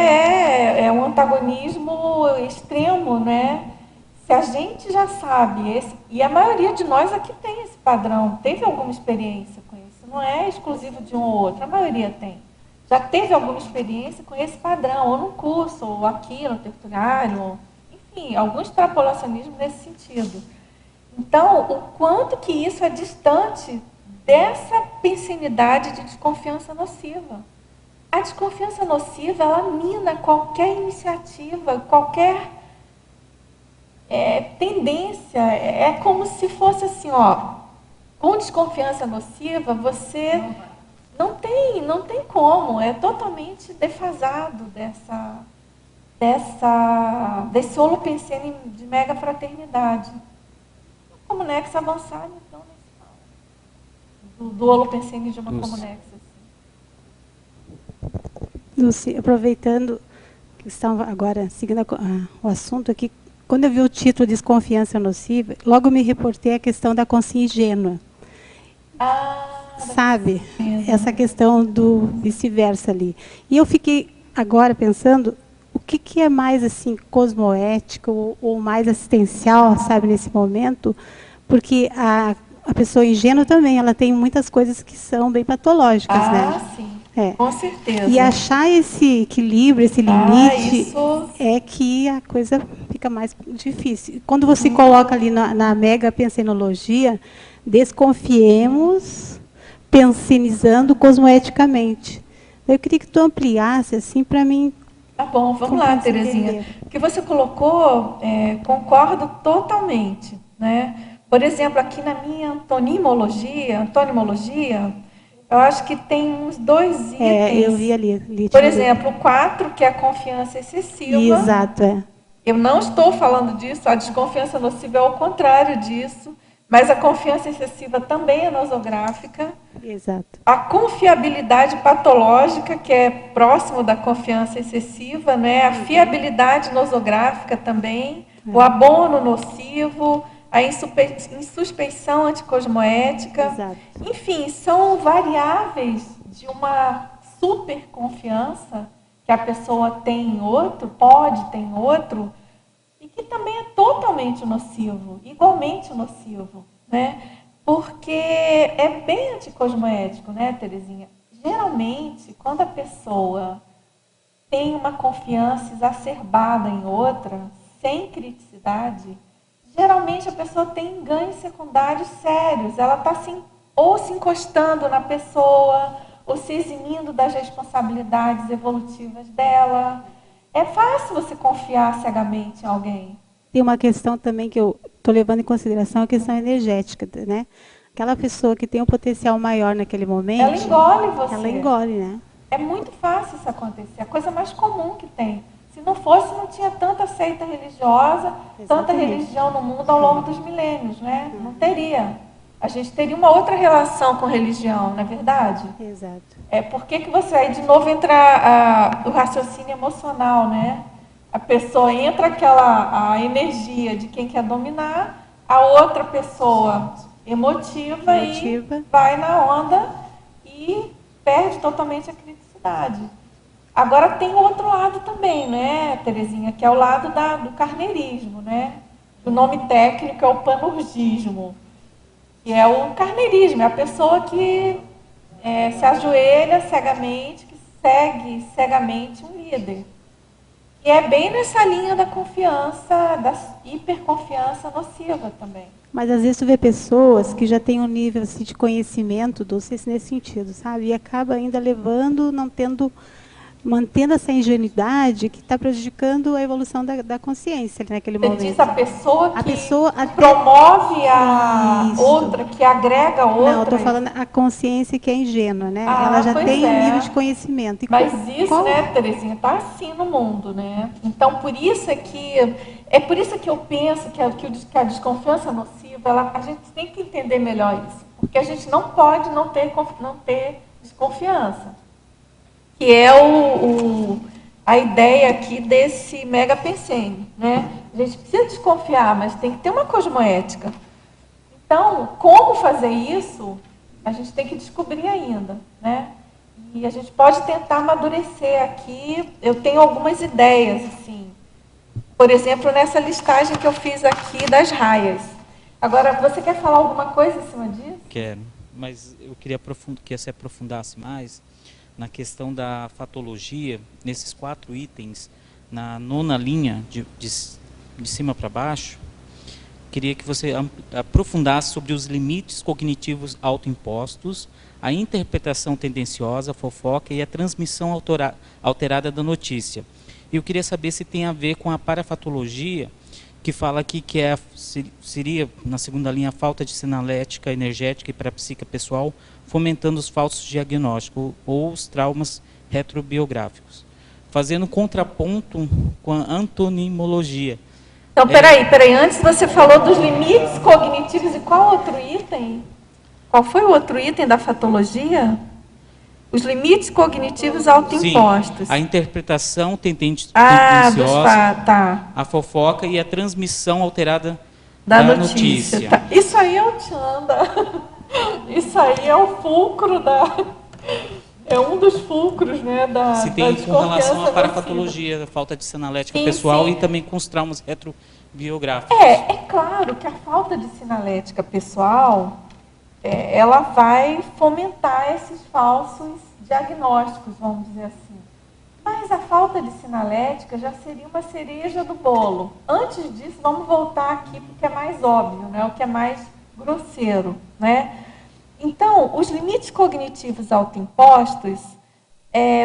é um antagonismo extremo, né? Se a gente já sabe, e a maioria de nós aqui tem esse padrão, teve alguma experiência com isso, não é exclusivo de um ou outro, a maioria tem. Já teve alguma experiência com esse padrão, ou no curso, ou aqui no tertuliário, enfim, algum extrapolacionismo nesse sentido. Então, o quanto que isso é distante dessa pensinidade de desconfiança nociva. A desconfiança nociva, ela mina qualquer iniciativa, qualquer tendência. É como se fosse assim, com desconfiança nociva, você... Não tem como, é totalmente defasado desse holopensene de mega fraternidade. Como comunex avançada, então, do holopensene de uma comunex. Assim. Lúcia, aproveitando que estão agora seguindo o assunto aqui, quando eu vi o título Desconfiança Nociva, logo me reportei a questão da consciência ingênua. Sabe? Essa questão do vice-versa ali. E eu fiquei agora pensando, o que é mais assim cosmoético ou mais assistencial, sabe, nesse momento? Porque a pessoa ingênua também, ela tem muitas coisas que são bem patológicas, né? Sim. É. Com certeza. E achar esse equilíbrio, esse limite, isso... é que a coisa fica mais difícil. Quando você coloca ali na mega pensenologia, desconfiemos, pensenizando cosmoeticamente. Eu queria que tu ampliasse, assim, para mim. Tá bom, vamos lá, Terezinha. O que você colocou, concordo totalmente, né? Por exemplo, aqui na minha antonimologia, eu acho que tem uns 2 itens. Eu vi ali. Por exemplo, o 4, que é a confiança excessiva. Exato, Eu não estou falando disso, a desconfiança nociva é o contrário disso, mas a confiança excessiva também é nosográfica. Exato. A confiabilidade patológica, que é próximo da confiança excessiva, né? A fiabilidade nosográfica também, o abono nocivo, a insuspeição anticosmoética. Exato. Enfim, são variáveis de uma superconfiança que a pessoa tem em outro, pode ter em outro, e que também é totalmente nocivo, igualmente nocivo, né? Porque é bem anticosmoético, né, Terezinha? Geralmente, quando a pessoa tem uma confiança exacerbada em outra, sem criticidade, geralmente a pessoa tem ganhos secundários sérios. Ela está ou se encostando na pessoa, ou se eximindo das responsabilidades evolutivas dela. É fácil você confiar cegamente em alguém. Tem uma questão também que eu estou levando em consideração, a questão energética, né? Aquela pessoa que tem um potencial maior naquele momento... Ela engole você. Ela engole, né? É muito fácil isso acontecer. É a coisa mais comum que tem. Se não fosse, não tinha tanta seita religiosa, tanta religião no mundo ao longo dos milênios, né? Não teria. A gente teria uma outra relação com religião, não é verdade? Exato. Por que você... Aí, de novo, entra o raciocínio emocional, né? A pessoa entra a energia de quem quer dominar, a outra pessoa emotiva. E vai na onda e perde totalmente a criticidade. Agora tem o outro lado também, né, Terezinha, que é o lado do carneirismo, né? O nome técnico é o panurgismo, que é o carneirismo, é a pessoa que se ajoelha cegamente, que segue cegamente um líder. E é bem nessa linha da confiança, da hiperconfiança nociva também. Mas às vezes tu vê pessoas que já têm um nível assim, de conhecimento doce nesse sentido, sabe? E acaba ainda levando, mantendo essa ingenuidade que está prejudicando a evolução da consciência naquele momento. Você diz a pessoa que até promove a outra, que agrega a outra. Não, eu estou falando a consciência que é ingênua, né? Ela já tem um nível de conhecimento. E mas isso, né, Terezinha, está assim no mundo, né? Então, por isso por isso que eu penso que a desconfiança nociva, a gente tem que entender melhor isso. Porque a gente não pode não ter desconfiança. Que é a ideia aqui desse mega pensene, né? A gente precisa desconfiar, mas tem que ter uma cosmoética. Então, como fazer isso, a gente tem que descobrir ainda, né? E a gente pode tentar amadurecer aqui. Eu tenho algumas ideias, assim. Por exemplo, nessa listagem que eu fiz aqui das raias. Agora, você quer falar alguma coisa em cima disso? Quero, mas eu queria que você aprofundasse mais na questão da fatologia, nesses 4 itens, na 9ª linha, de cima para baixo. Queria que você aprofundasse sobre os limites cognitivos autoimpostos, a interpretação tendenciosa, a fofoca e a transmissão alterada da notícia. E eu queria saber se tem a ver com a parafatologia, que fala aqui que seria, na 2ª linha, a falta de sinalética energética e parapsíquica pessoal, fomentando os falsos diagnósticos ou os traumas retrobiográficos, fazendo contraponto com a antonimologia. Então, peraí, antes você falou dos limites cognitivos, e qual outro item? Qual foi o outro item da fatologia? Os limites cognitivos autoimpostos. Sim, a interpretação tendenciosa, tá. A fofoca e a transmissão alterada da notícia. Tá. Isso aí é o Chanda. Isso aí é o fulcro é um dos fulcros, né, da Se tem com desconfiança relação à nociva. parapatologia, a falta de sinalética Sim, pessoal sim. e também com os traumas retrobiográficos. É claro que a falta de sinalética pessoal, ela vai fomentar esses falsos diagnósticos, vamos dizer assim. Mas a falta de sinalética já seria uma cereja do bolo. Antes disso, vamos voltar aqui porque é mais óbvio, né? O que é mais grosseiro, né? Então, os limites cognitivos autoimpostos,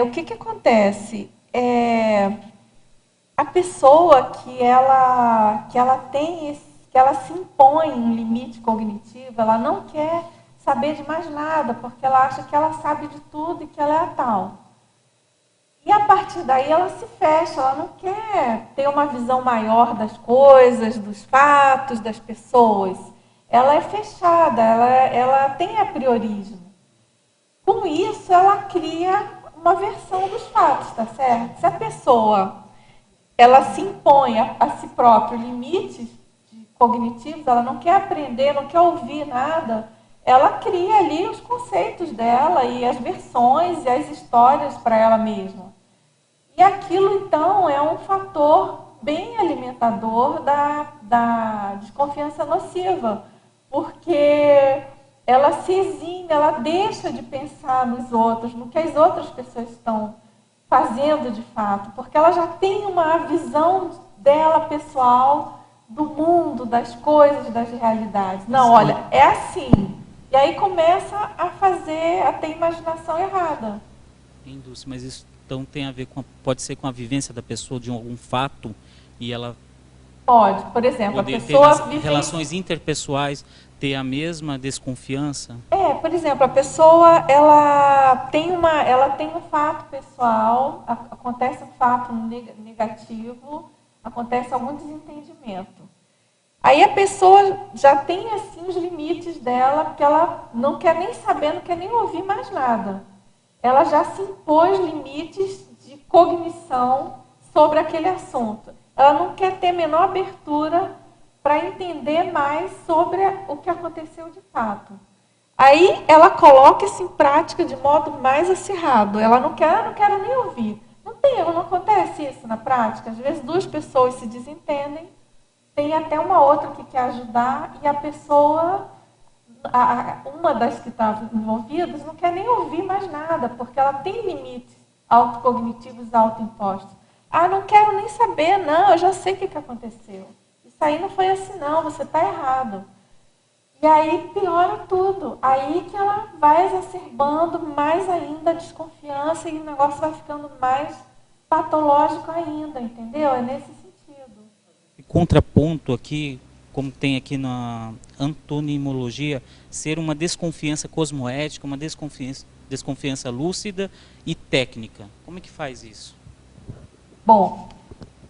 o que acontece? A pessoa que ela se impõe um limite cognitivo, ela não quer saber de mais nada, porque ela acha que ela sabe de tudo e que ela é a tal. E a partir daí ela se fecha, ela não quer ter uma visão maior das coisas, dos fatos, das pessoas. Ela é fechada, ela tem apriorismo. Com isso, ela cria uma versão dos fatos, tá certo? Se a pessoa ela se impõe a si própria limites cognitivos, ela não quer aprender, não quer ouvir nada, ela cria ali os conceitos dela e as versões e as histórias para ela mesma. E aquilo, então, é um fator bem alimentador da desconfiança nociva, porque ela se exime, ela deixa de pensar nos outros, no que as outras pessoas estão fazendo de fato, porque ela já tem uma visão dela pessoal, do mundo, das coisas, das realidades. Não, olha, é assim. E aí começa a ter imaginação errada. Indústria, mas isso então tem a ver pode ser com a vivência da pessoa de algum fato e ela pode, por exemplo, a poder pessoa ter nas relações interpessoais ter a mesma desconfiança. Por exemplo, a pessoa ela tem um fato pessoal, acontece um fato negativo, acontece algum desentendimento. Aí a pessoa já tem assim os limites dela, porque ela não quer nem saber, não quer nem ouvir mais nada. Ela já se impôs limites de cognição sobre aquele assunto. Ela não quer ter a menor abertura para entender mais sobre o que aconteceu de fato. Aí ela coloca isso em prática de modo mais acirrado. Ela não quero nem ouvir. Não acontece isso na prática. Às vezes duas pessoas se desentendem, tem até uma outra que quer ajudar e a pessoa, uma das que está envolvidas, não quer nem ouvir mais nada, porque ela tem limites autocognitivos autoimpostos. Não quero nem saber, não, eu já sei o que aconteceu. Isso aí não foi assim, não, você está errado. E aí piora tudo. Aí que ela vai exacerbando mais ainda a desconfiança e o negócio vai ficando mais patológico ainda, entendeu? É nesse sentido. Contraponto aqui, como tem aqui na antonimologia, ser uma desconfiança cosmoética, uma desconfiança lúcida e técnica. Como é que faz isso? Bom,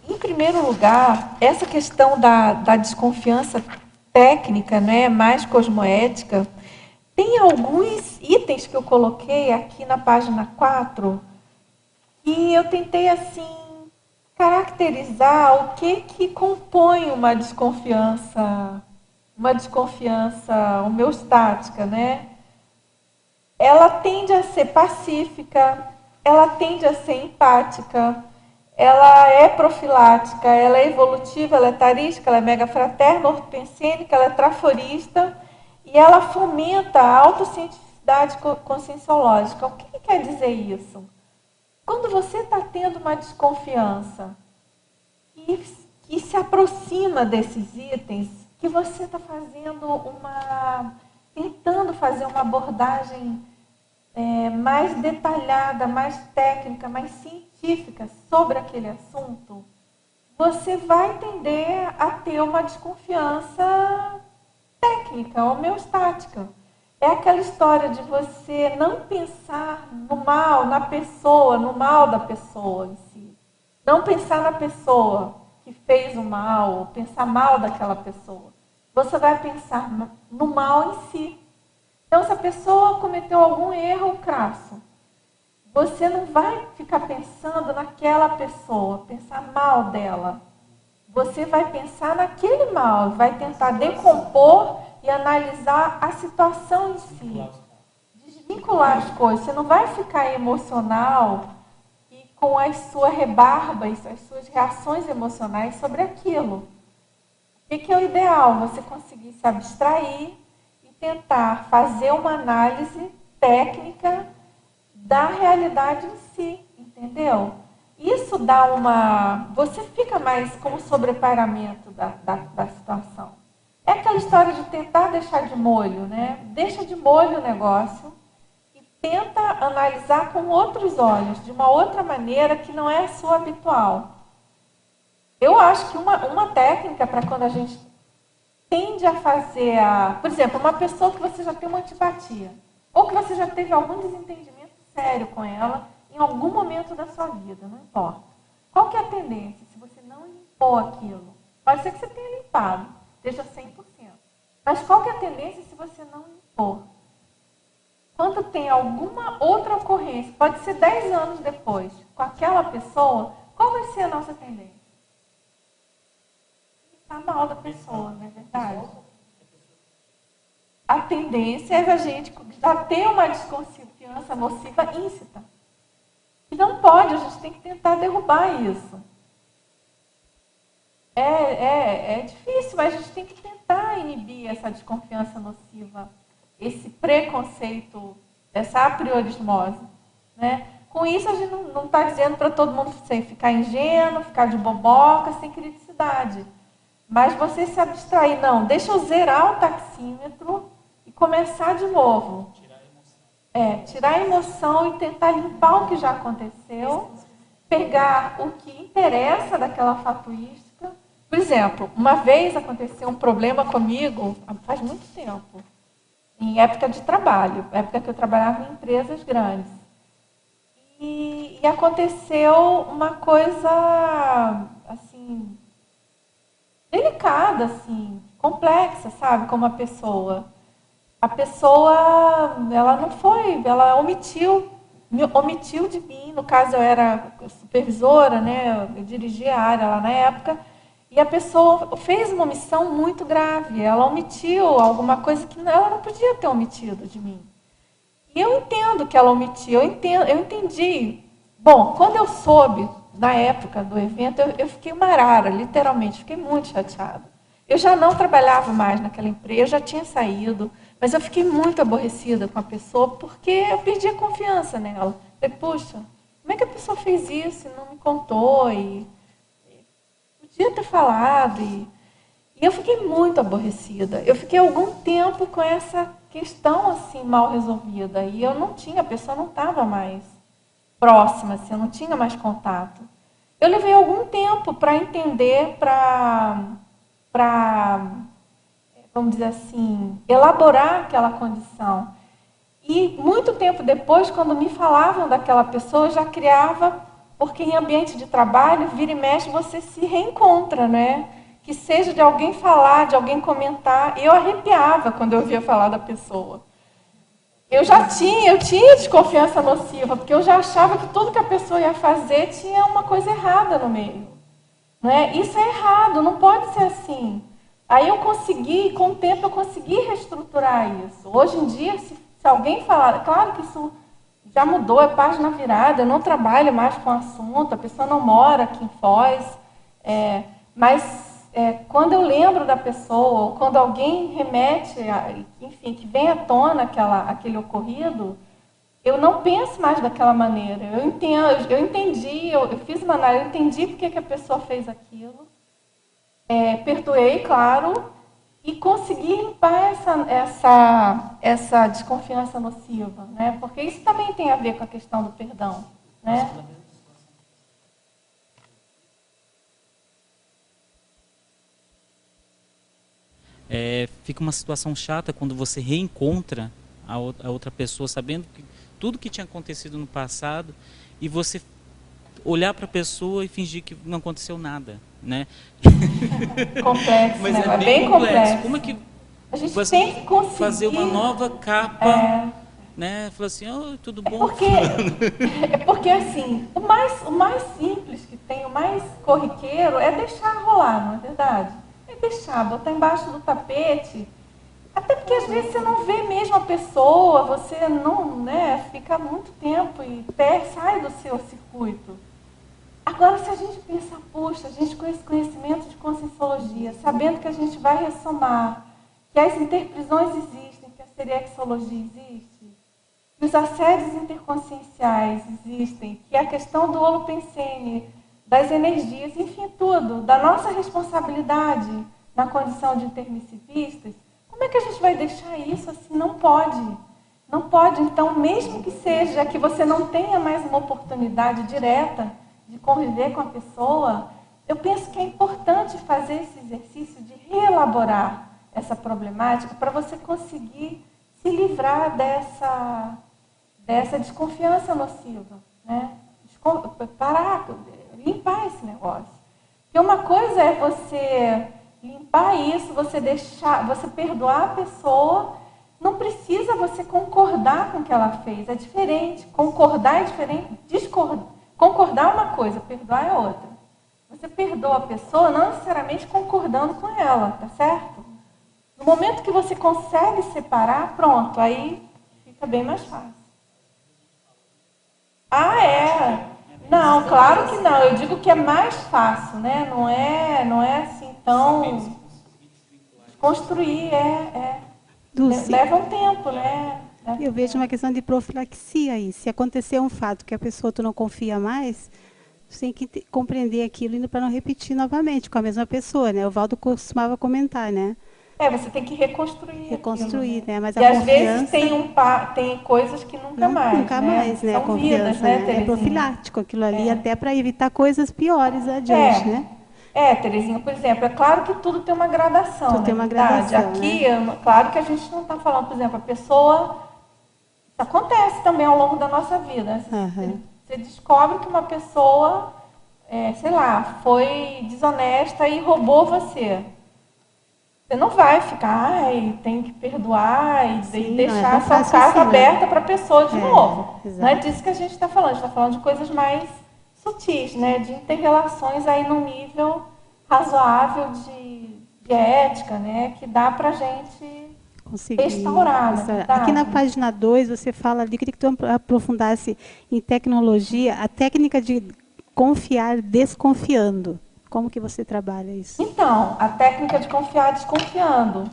em primeiro lugar, essa questão da desconfiança técnica, né, mais cosmoética, tem alguns itens que eu coloquei aqui na página 4 que eu tentei assim caracterizar o que compõe uma desconfiança homeostática, né? Ela tende a ser pacífica, ela tende a ser empática, ela é profilática, ela é evolutiva, ela é tarística, ela é megafraterna, ortopensênica, ela é traforista e ela fomenta a autocientificidade conscienciológica. O que quer dizer isso? Quando você está tendo uma desconfiança que se aproxima desses itens, que você está tentando fazer uma abordagem mais detalhada, mais técnica, mais científica sobre aquele assunto, você vai tender a ter uma desconfiança técnica, homeostática. É aquela história de você não pensar no mal, na pessoa, no mal da pessoa em si. Não pensar na pessoa que fez o mal, pensar mal daquela pessoa. Você vai pensar no mal em si. Então, se a pessoa cometeu algum erro crasso, você não vai ficar pensando naquela pessoa, pensar mal dela. Você vai pensar naquele mal, vai tentar decompor e analisar a situação em si. vincular as coisas. Você não vai ficar emocional e com as suas rebarbas, as suas reações emocionais sobre aquilo. O que é o ideal? Você conseguir se abstrair e tentar fazer uma análise técnica da realidade em si, entendeu? Isso dá uma... Você fica mais com o sobrepairamento da situação. É aquela história de tentar deixar de molho, né? Deixa de molho o negócio e tenta analisar com outros olhos, de uma outra maneira que não é a sua habitual. Eu acho que uma técnica para quando a gente tende a fazer por exemplo, uma pessoa que você já tem uma antipatia, ou que você já teve algum desentendimento sério com ela em algum momento da sua vida, não importa. Qual que é a tendência? Se você não limpou aquilo, pode ser que você tenha limpado, esteja 100%. Mas qual que é a tendência se você não limpou? Quando tem alguma outra ocorrência, pode ser 10 anos depois, com aquela pessoa, qual vai ser a nossa tendência? Pensar mal da pessoa, não é verdade? A tendência é a gente já ter uma desconfiança nociva íncita. E não pode, a gente tem que tentar derrubar isso. É difícil, mas a gente tem que tentar inibir essa desconfiança nociva, esse preconceito, essa apriorismose, né? Com isso, a gente não está dizendo para todo mundo ficar ingênuo, ficar de boboca, sem criticidade. Mas você se abstrair, não, deixa eu zerar o taxímetro e começar de novo. Tirar a emoção e tentar limpar o que já aconteceu, pegar o que interessa daquela fatuística. Por exemplo, uma vez aconteceu um problema comigo, faz muito tempo, em época de trabalho, época que eu trabalhava em empresas grandes. E aconteceu uma coisa, assim, delicada, assim, complexa, sabe, como a pessoa, ela não foi, ela omitiu de mim, no caso eu era supervisora, né, eu dirigia a área lá na época, e a pessoa fez uma omissão muito grave, ela omitiu alguma coisa que ela não podia ter omitido de mim. E eu entendo que ela omitiu, eu entendi. Bom, quando eu soube, na época do evento, eu fiquei uma arara, literalmente, fiquei muito chateada. Eu já não trabalhava mais naquela empresa, eu já tinha saído, mas eu fiquei muito aborrecida com a pessoa, porque eu perdi a confiança nela. Falei, puxa, como é que a pessoa fez isso e não me contou? E podia ter falado. E eu fiquei muito aborrecida. Eu fiquei algum tempo com essa questão assim mal resolvida. E eu não tinha, a pessoa não estava mais próxima, assim, eu não tinha mais contato. Eu levei algum tempo para entender, vamos dizer assim, elaborar aquela condição. E muito tempo depois, quando me falavam daquela pessoa, eu já criava, porque em ambiente de trabalho, vira e mexe, você se reencontra, né? Que seja de alguém falar, de alguém comentar. Eu arrepiava quando eu ouvia falar da pessoa. Eu tinha desconfiança nociva, porque eu já achava que tudo que a pessoa ia fazer tinha uma coisa errada no meio. Né? Isso é errado, não pode ser assim. Aí eu consegui, com o tempo, eu consegui reestruturar isso. Hoje em dia, se alguém falar, claro que isso já mudou, é página virada, eu não trabalho mais com o assunto, a pessoa não mora aqui em Foz, mas quando eu lembro da pessoa, ou quando alguém remete, enfim, que vem à tona aquele ocorrido, eu não penso mais daquela maneira. Eu entendi, eu fiz uma análise, eu entendi porque que a pessoa fez aquilo, perdoei, claro, e consegui limpar essa desconfiança nociva, né? Porque isso também tem a ver com a questão do perdão, né? Fica uma situação chata quando você reencontra a outra pessoa, sabendo que tudo que tinha acontecido no passado, e você olhar para a pessoa e fingir que não aconteceu nada, né? Complexo, mas né? é bem complexo. Como é que a gente você tem que conseguir fazer uma nova capa, né? Falar assim, tudo bom? Porque assim, o mais simples que tem, o mais corriqueiro é deixar rolar, não é verdade? É deixar, botar embaixo do tapete. Até porque às vezes você não vê mesmo a pessoa, você não, né, fica muito tempo e até sai do seu circuito. Agora, se a gente pensar, puxa, a gente com esse conhecimento de conscienciologia, sabendo que a gente vai ressomar, que as interprisões existem, que a seriexologia existe, que os assédios interconscienciais existem, que a questão do holopensene, das energias, enfim, tudo, da nossa responsabilidade na condição de intermissivistas, como é que a gente vai deixar isso assim? Não pode. Não pode. Então, mesmo que seja que você não tenha mais uma oportunidade direta de conviver com a pessoa, eu penso que é importante fazer esse exercício de reelaborar essa problemática para você conseguir se livrar dessa desconfiança nociva, né? Parar, limpar esse negócio. Porque uma coisa é você limpar isso, você perdoar a pessoa, não precisa você concordar com o que ela fez, é diferente. Concordar é diferente, concordar é uma coisa, perdoar é outra. Você perdoa a pessoa não necessariamente concordando com ela, tá certo? No momento que você consegue separar, pronto, aí fica bem mais fácil. Ah, é? Não, claro que não. Eu digo que é mais fácil, né? Não é assim tão... Construir leva um tempo, né? Eu vejo uma questão de profilaxia aí. Se acontecer um fato que a pessoa tu não confia mais, tu tem que compreender aquilo para não repetir novamente com a mesma pessoa, né? O Valdo costumava comentar, né? Você tem que reconstruir. Reconstruir, aquilo, né? Mas e a às confiança... vezes tem coisas que nunca mais. Nunca mais, né? São A confiança, vidas, né, né? É Terezinha? profilático aquilo ali, até para evitar coisas piores adiante, né? Terezinha, por exemplo, é claro que tudo tem uma gradação. Tudo tem uma gradação, Aqui, claro que a gente não está falando, por exemplo, a pessoa... Isso acontece também ao longo da nossa vida. Você descobre que uma pessoa, sei lá, foi desonesta e roubou você. Você não vai ficar, tem que perdoar e deixar a sua casa aberta para a pessoa de novo. Exato. Não é disso que a gente está falando. A gente está falando de coisas mais sutis, né? De interrelações aí num nível razoável de ética, né? Que dá para a gente restaurar. Aqui na página 2, você fala ali, queria que tu aprofundasse em tecnologia, a técnica de confiar desconfiando. Como que você trabalha isso? Então, a técnica de confiar desconfiando.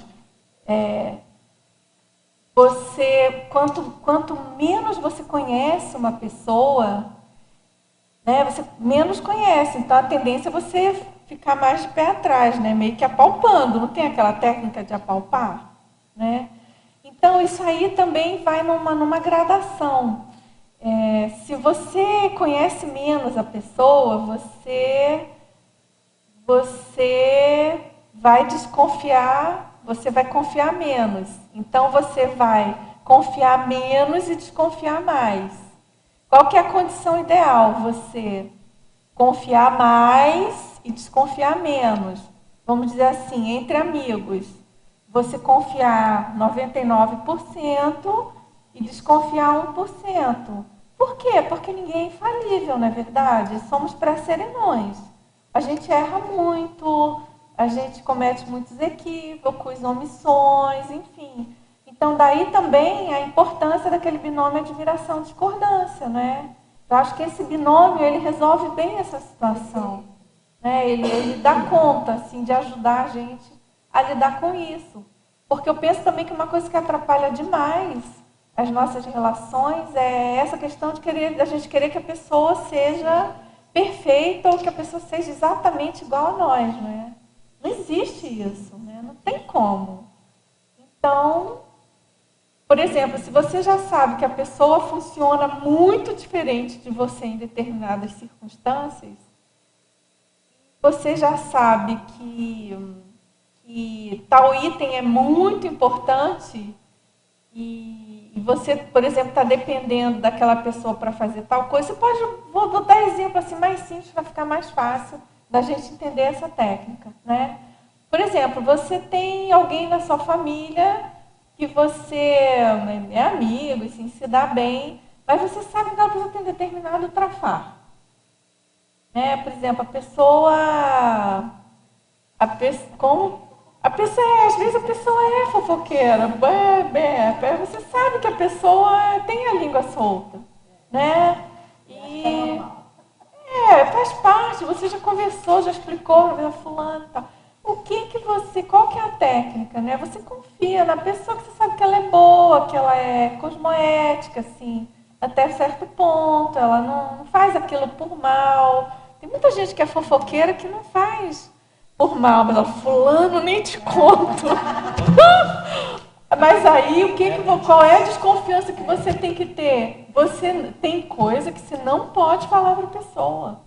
Quanto menos você conhece uma pessoa, né, você menos conhece. Então, a tendência é você ficar mais de pé atrás, né, meio que apalpando. Não tem aquela técnica de apalpar? Né? Então, isso aí também vai numa gradação. Se você conhece menos a pessoa, você vai desconfiar, você vai confiar menos. Então, você vai confiar menos e desconfiar mais. Qual que é a condição ideal? Você confiar mais e desconfiar menos. Vamos dizer assim, entre amigos. Você confiar 99% e desconfiar 1%. Por quê? Porque ninguém é infalível, não é verdade? Somos pré-serenões. A gente erra muito, a gente comete muitos equívocos, omissões, enfim. Então, daí também a importância daquele binômio admiração-discordância, né? Eu acho que esse binômio, ele resolve bem essa situação. Né? Ele dá conta, assim, de ajudar a gente a lidar com isso. Porque eu penso também que uma coisa que atrapalha demais as nossas relações é essa questão de a gente querer que a pessoa seja perfeita ou que a pessoa seja exatamente igual a nós, né? Não existe isso, né? Não tem como. Então, por exemplo, se você já sabe que a pessoa funciona muito diferente de você em determinadas circunstâncias, você já sabe que tal item é muito importante e você, por exemplo, está dependendo daquela pessoa para fazer tal coisa, vou dar exemplo assim mais simples para ficar mais fácil da gente entender essa técnica, né? Por exemplo, você tem alguém na sua família que você é amigo, assim, se dá bem, mas você sabe que aquela pessoa tem determinado trafar. Né? Por exemplo, a Às vezes a pessoa é fofoqueira, você sabe que a pessoa tem a língua solta, né? E faz parte, você já conversou, já explicou para fulano e tal. Qual que é a técnica, né? Você confia na pessoa que você sabe que ela é boa, que ela é cosmoética, assim, até certo ponto, ela não faz aquilo por mal. Tem muita gente que é fofoqueira que não faz por mal, mas ela, fulano, nem te conto. Mas aí, qual é a desconfiança que você tem que ter? Você tem coisa que você não pode falar para a pessoa.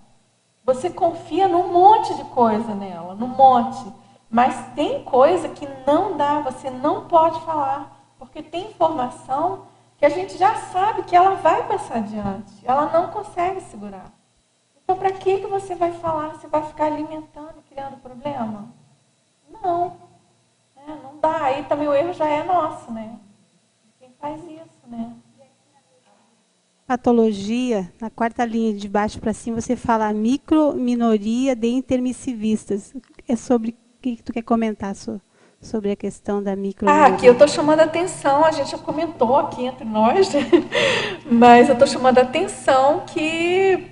Você confia num monte de coisa nela, num monte. Mas tem coisa que não dá, você não pode falar. Porque tem informação que a gente já sabe que ela vai passar adiante. Ela não consegue segurar. Então, para que você vai falar? Você vai ficar alimentando, criando problema? Não. Não dá. Aí também o erro já é nosso, né? Quem faz isso, né? Patologia, na quarta linha de baixo para cima, você fala micro-minoria de intermissivistas. É sobre o que tu quer comentar sobre a questão da micro-minoria? Aqui eu estou chamando a atenção, a gente já comentou aqui entre nós, né? Mas eu estou chamando a atenção que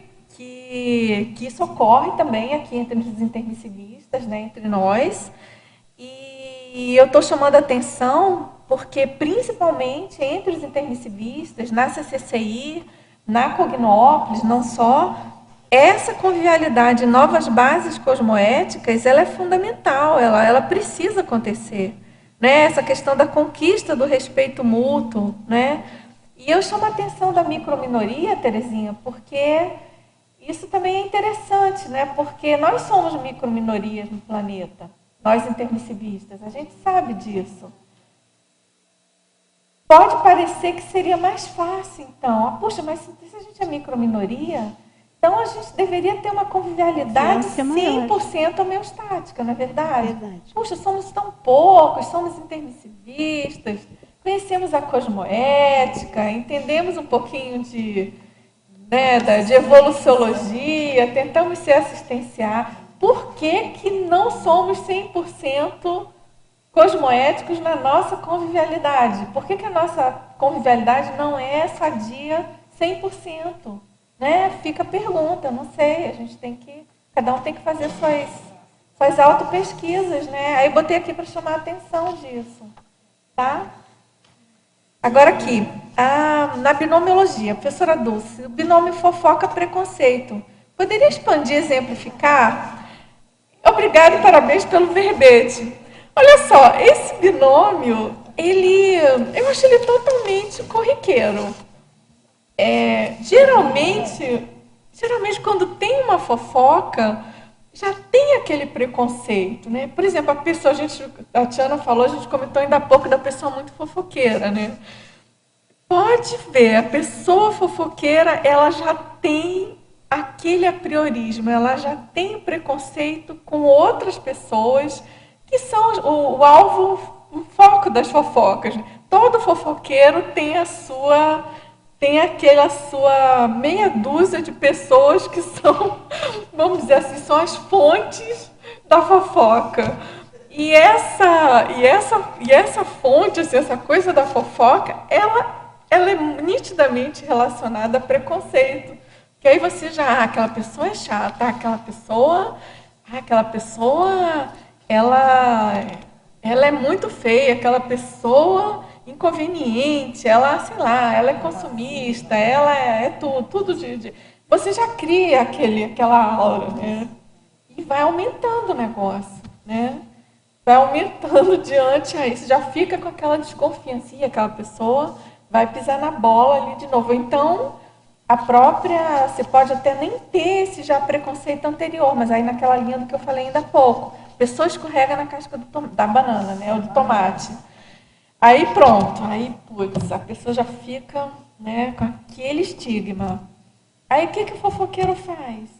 isso ocorre também aqui entre os intermissivistas, né? Entre nós. E eu estou chamando a atenção porque, principalmente entre os intermissivistas, na CCCI, na Cognópolis, não só, essa convivialidade, novas bases cosmoéticas, ela é fundamental, ela precisa acontecer. Né? Essa questão da conquista do respeito mútuo. Né? E eu chamo a atenção da microminoria, Terezinha, porque isso também é interessante, né? Porque nós somos microminorias no planeta. Nós intermissivistas, a gente sabe disso. Pode parecer que seria mais fácil, então. Puxa, mas se a gente é microminoria, então a gente deveria ter uma convivialidade 100% homeostática, não é verdade? Puxa, somos tão poucos, somos intermissivistas, conhecemos a cosmoética, entendemos um pouquinho de evoluciologia, tentamos ser assistenciar. Por que não somos 100% cosmoéticos na nossa convivialidade? Por que a nossa convivialidade não é sadia 100%? Né? Fica a pergunta, não sei, cada um tem que fazer suas autopesquisas, né? Aí botei aqui para chamar a atenção disso. Tá? Agora aqui, na binomiologia, professora Dulce, o binômio fofoca-preconceito. Poderia expandir, exemplificar? Obrigada e parabéns pelo verbete. Olha só, esse binômio, eu acho ele totalmente corriqueiro. Geralmente, quando tem uma fofoca, já tem aquele preconceito, né? Por exemplo, a Tiana falou, a gente comentou ainda há pouco da pessoa muito fofoqueira, né? Pode ver, a pessoa fofoqueira, ela já tem aquele apriorismo, ela já tem preconceito com outras pessoas que são o alvo, o foco das fofocas. Todo fofoqueiro tem aquela sua meia dúzia de pessoas que são, vamos dizer assim, são as fontes da fofoca. E essa fonte, assim, essa coisa da fofoca, ela é nitidamente relacionada a preconceito. Que aí você aquela pessoa é chata, aquela pessoa, ela é muito feia, aquela pessoa inconveniente, ela é consumista, ela é tudo de... Você já cria aquela aura, né? E vai aumentando o negócio, né? Vai aumentando diante a isso, já fica com aquela desconfiança, e aquela pessoa vai pisar na bola ali de novo. Então, você pode até nem ter esse já preconceito anterior, mas aí naquela linha do que eu falei ainda há pouco, a pessoa escorrega na casca da banana, né, ou do tomate. Aí pronto, a pessoa já fica, né, com aquele estigma. Aí o que o fofoqueiro faz?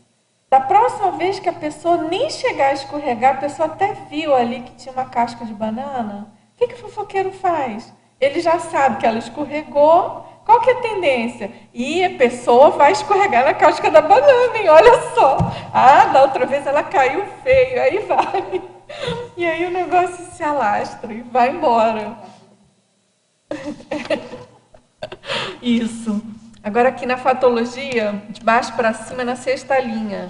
Da próxima vez que a pessoa nem chegar a escorregar, a pessoa até viu ali que tinha uma casca de banana, o que o fofoqueiro faz? Ele já sabe que ela escorregou. Qual que é a tendência? E a pessoa vai escorregar na casca da banana, hein? Olha só. Da outra vez ela caiu feio, aí vai. E aí o negócio se alastra e vai embora. Isso. Agora aqui na fatologia, de baixo para cima, na sexta linha.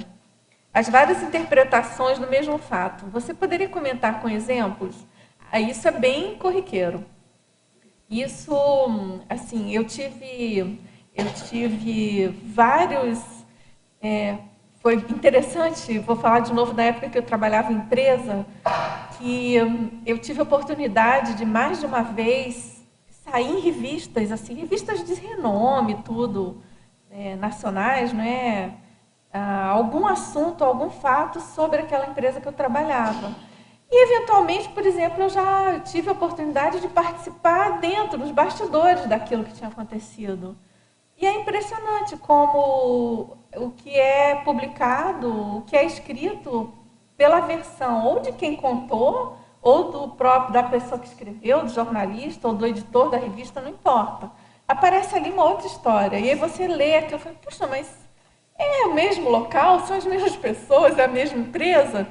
As várias interpretações do mesmo fato. Você poderia comentar com exemplos? Isso é bem corriqueiro. Isso, assim, eu tive vários... foi interessante, vou falar de novo da época que eu trabalhava em empresa, que eu tive a oportunidade de mais de uma vez sair em revistas, assim, revistas de renome, tudo, nacionais, não é? Algum assunto, algum fato sobre aquela empresa que eu trabalhava. E, eventualmente, por exemplo, eu já tive a oportunidade de participar dentro dos bastidores daquilo que tinha acontecido. E é impressionante como o que é publicado, o que é escrito pela versão ou de quem contou, ou do próprio, da pessoa que escreveu, do jornalista, ou do editor da revista, não importa. Aparece ali uma outra história. E aí você lê aquilo e fala, puxa, mas é o mesmo local, são as mesmas pessoas, é a mesma empresa.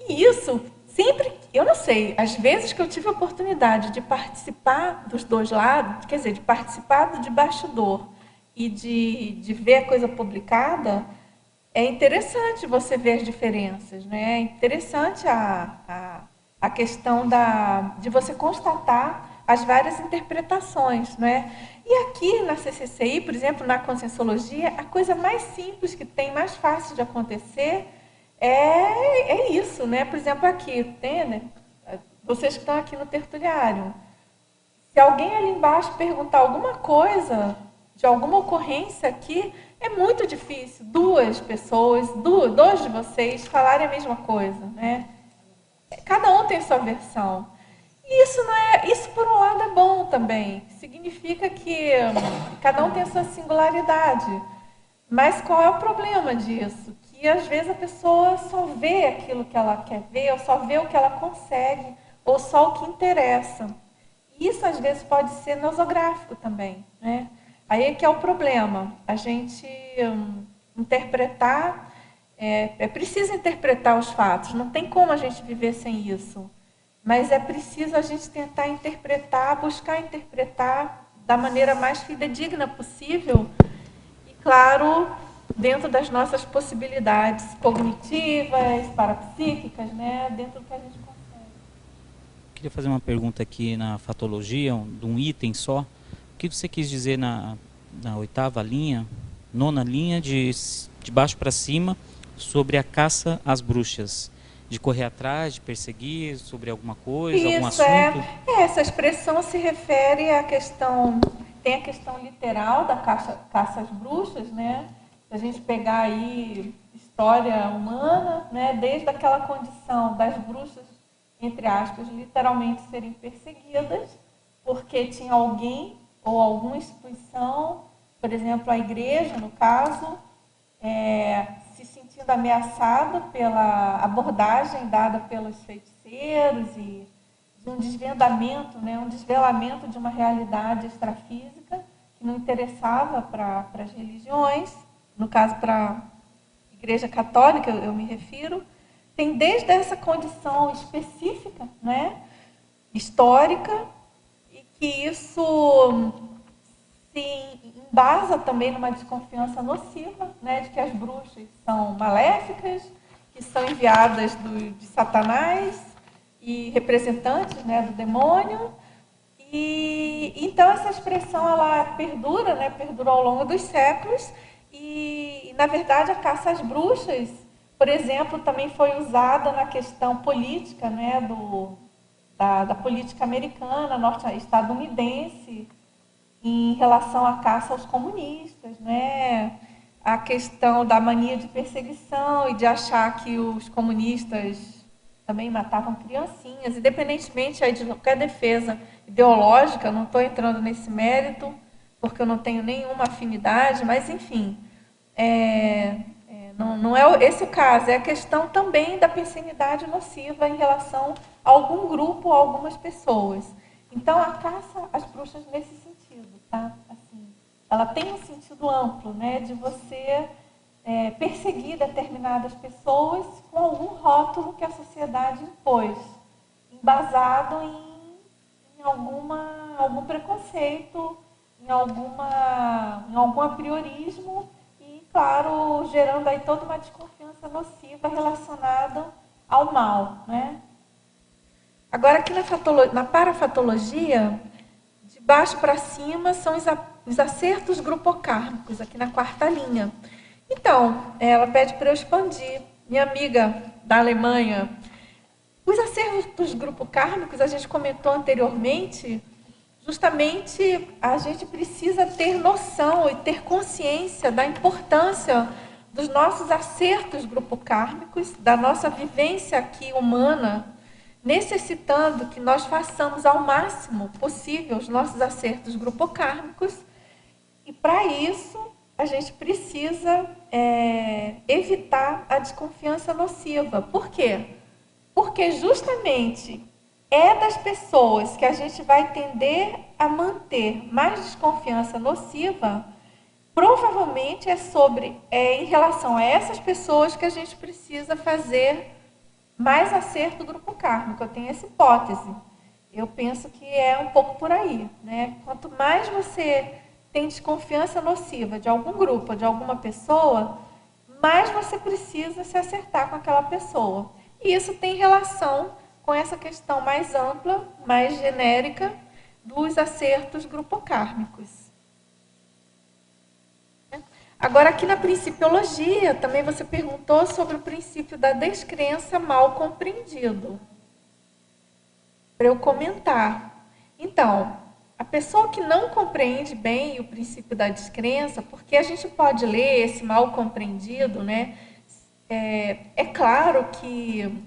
E isso, sempre, eu não sei, às vezes que eu tive a oportunidade de participar dos dois lados, quer dizer, de participar do de bastidor e de ver a coisa publicada, é interessante você ver as diferenças, né? É interessante a questão de você constatar as várias interpretações, né? E aqui na CCCI, por exemplo, na Conscienciologia, a coisa mais simples que tem, mais fácil de acontecer, é isso, né? Por exemplo, aqui, tem, né? Vocês que estão aqui no tertuliário, se alguém ali embaixo perguntar alguma coisa de alguma ocorrência aqui, é muito difícil duas pessoas, dois de vocês falarem a mesma coisa, né? Cada um tem sua versão. E isso por um lado é bom também. Significa que cada um tem a sua singularidade. Mas qual é o problema disso? Que às vezes a pessoa só vê aquilo que ela quer ver, ou só vê o que ela consegue, ou só o que interessa. E isso às vezes pode ser nosográfico também, né? Aí é que é o problema. A gente interpretar, é preciso interpretar os fatos, não tem como a gente viver sem isso. Mas é preciso a gente tentar interpretar, buscar interpretar da maneira mais fidedigna possível e, claro, dentro das nossas possibilidades cognitivas, parapsíquicas, né? Dentro do que a gente consegue. Queria fazer uma pergunta aqui na fatologia, de um item só. O que você quis dizer na oitava linha, nona linha, de baixo para cima, sobre a caça às bruxas? De correr atrás, de perseguir sobre alguma coisa, algum assunto? Essa expressão se refere à questão, tem a questão literal da caça às bruxas, né? Se a gente pegar aí história humana, né? Desde aquela condição das bruxas, entre aspas, literalmente serem perseguidas, porque tinha alguém ou alguma instituição, por exemplo, a igreja, no caso, se sentindo ameaçada pela abordagem dada pelos feiticeiros e de um desvendamento, né, um desvelamento de uma realidade extrafísica que não interessava para as religiões, no caso para a Igreja Católica, eu me refiro, tem desde essa condição específica, né, histórica, e que isso se embasa também numa desconfiança nociva, né, de que as bruxas são maléficas, que são enviadas de Satanás e representantes, né, do demônio. E então essa expressão ela perdura, né, perdurou ao longo dos séculos e na verdade a caça às bruxas, por exemplo, também foi usada na questão política, né, da política americana, estadunidense, em relação à caça aos comunistas, né? A questão da mania de perseguição e de achar que os comunistas também matavam criancinhas, independentemente aí de qualquer defesa ideológica, eu não estou entrando nesse mérito, porque eu não tenho nenhuma afinidade, mas, enfim, não é esse o caso, é a questão também da pensenidade nociva em relação a algum grupo, a algumas pessoas. Então, a caça às bruxas nesse sentido, tá? Assim, ela tem um sentido amplo, né, de você perseguir determinadas pessoas com algum rótulo que a sociedade impôs, embasado em algum preconceito, em algum apriorismo e, claro, gerando aí toda uma desconfiança nociva relacionada ao mal, né? Agora, aqui na parafatologia, de baixo para cima são os acertos grupocármicos, aqui na quarta linha. Então, ela pede para eu expandir. Minha amiga da Alemanha, os acertos grupocármicos, a gente comentou anteriormente, justamente a gente precisa ter noção e ter consciência da importância dos nossos acertos grupocármicos, da nossa vivência aqui humana, necessitando que nós façamos ao máximo possível os nossos acertos grupocármicos, e para isso a gente precisa evitar a desconfiança nociva. Por quê? Porque justamente é das pessoas que a gente vai tender a manter mais desconfiança nociva, provavelmente em relação a essas pessoas que a gente precisa fazer mais acerto grupocármico. Eu tenho essa hipótese. Eu penso que é um pouco por aí, né? Quanto mais você tem desconfiança nociva de algum grupo, de alguma pessoa, mais você precisa se acertar com aquela pessoa. E isso tem relação com essa questão mais ampla, mais genérica, dos acertos grupocármicos. Agora, aqui na principiologia, também você perguntou sobre o princípio da descrença mal compreendido. Para eu comentar. Então, a pessoa que não compreende bem o princípio da descrença, porque a gente pode ler esse mal compreendido, né? É claro que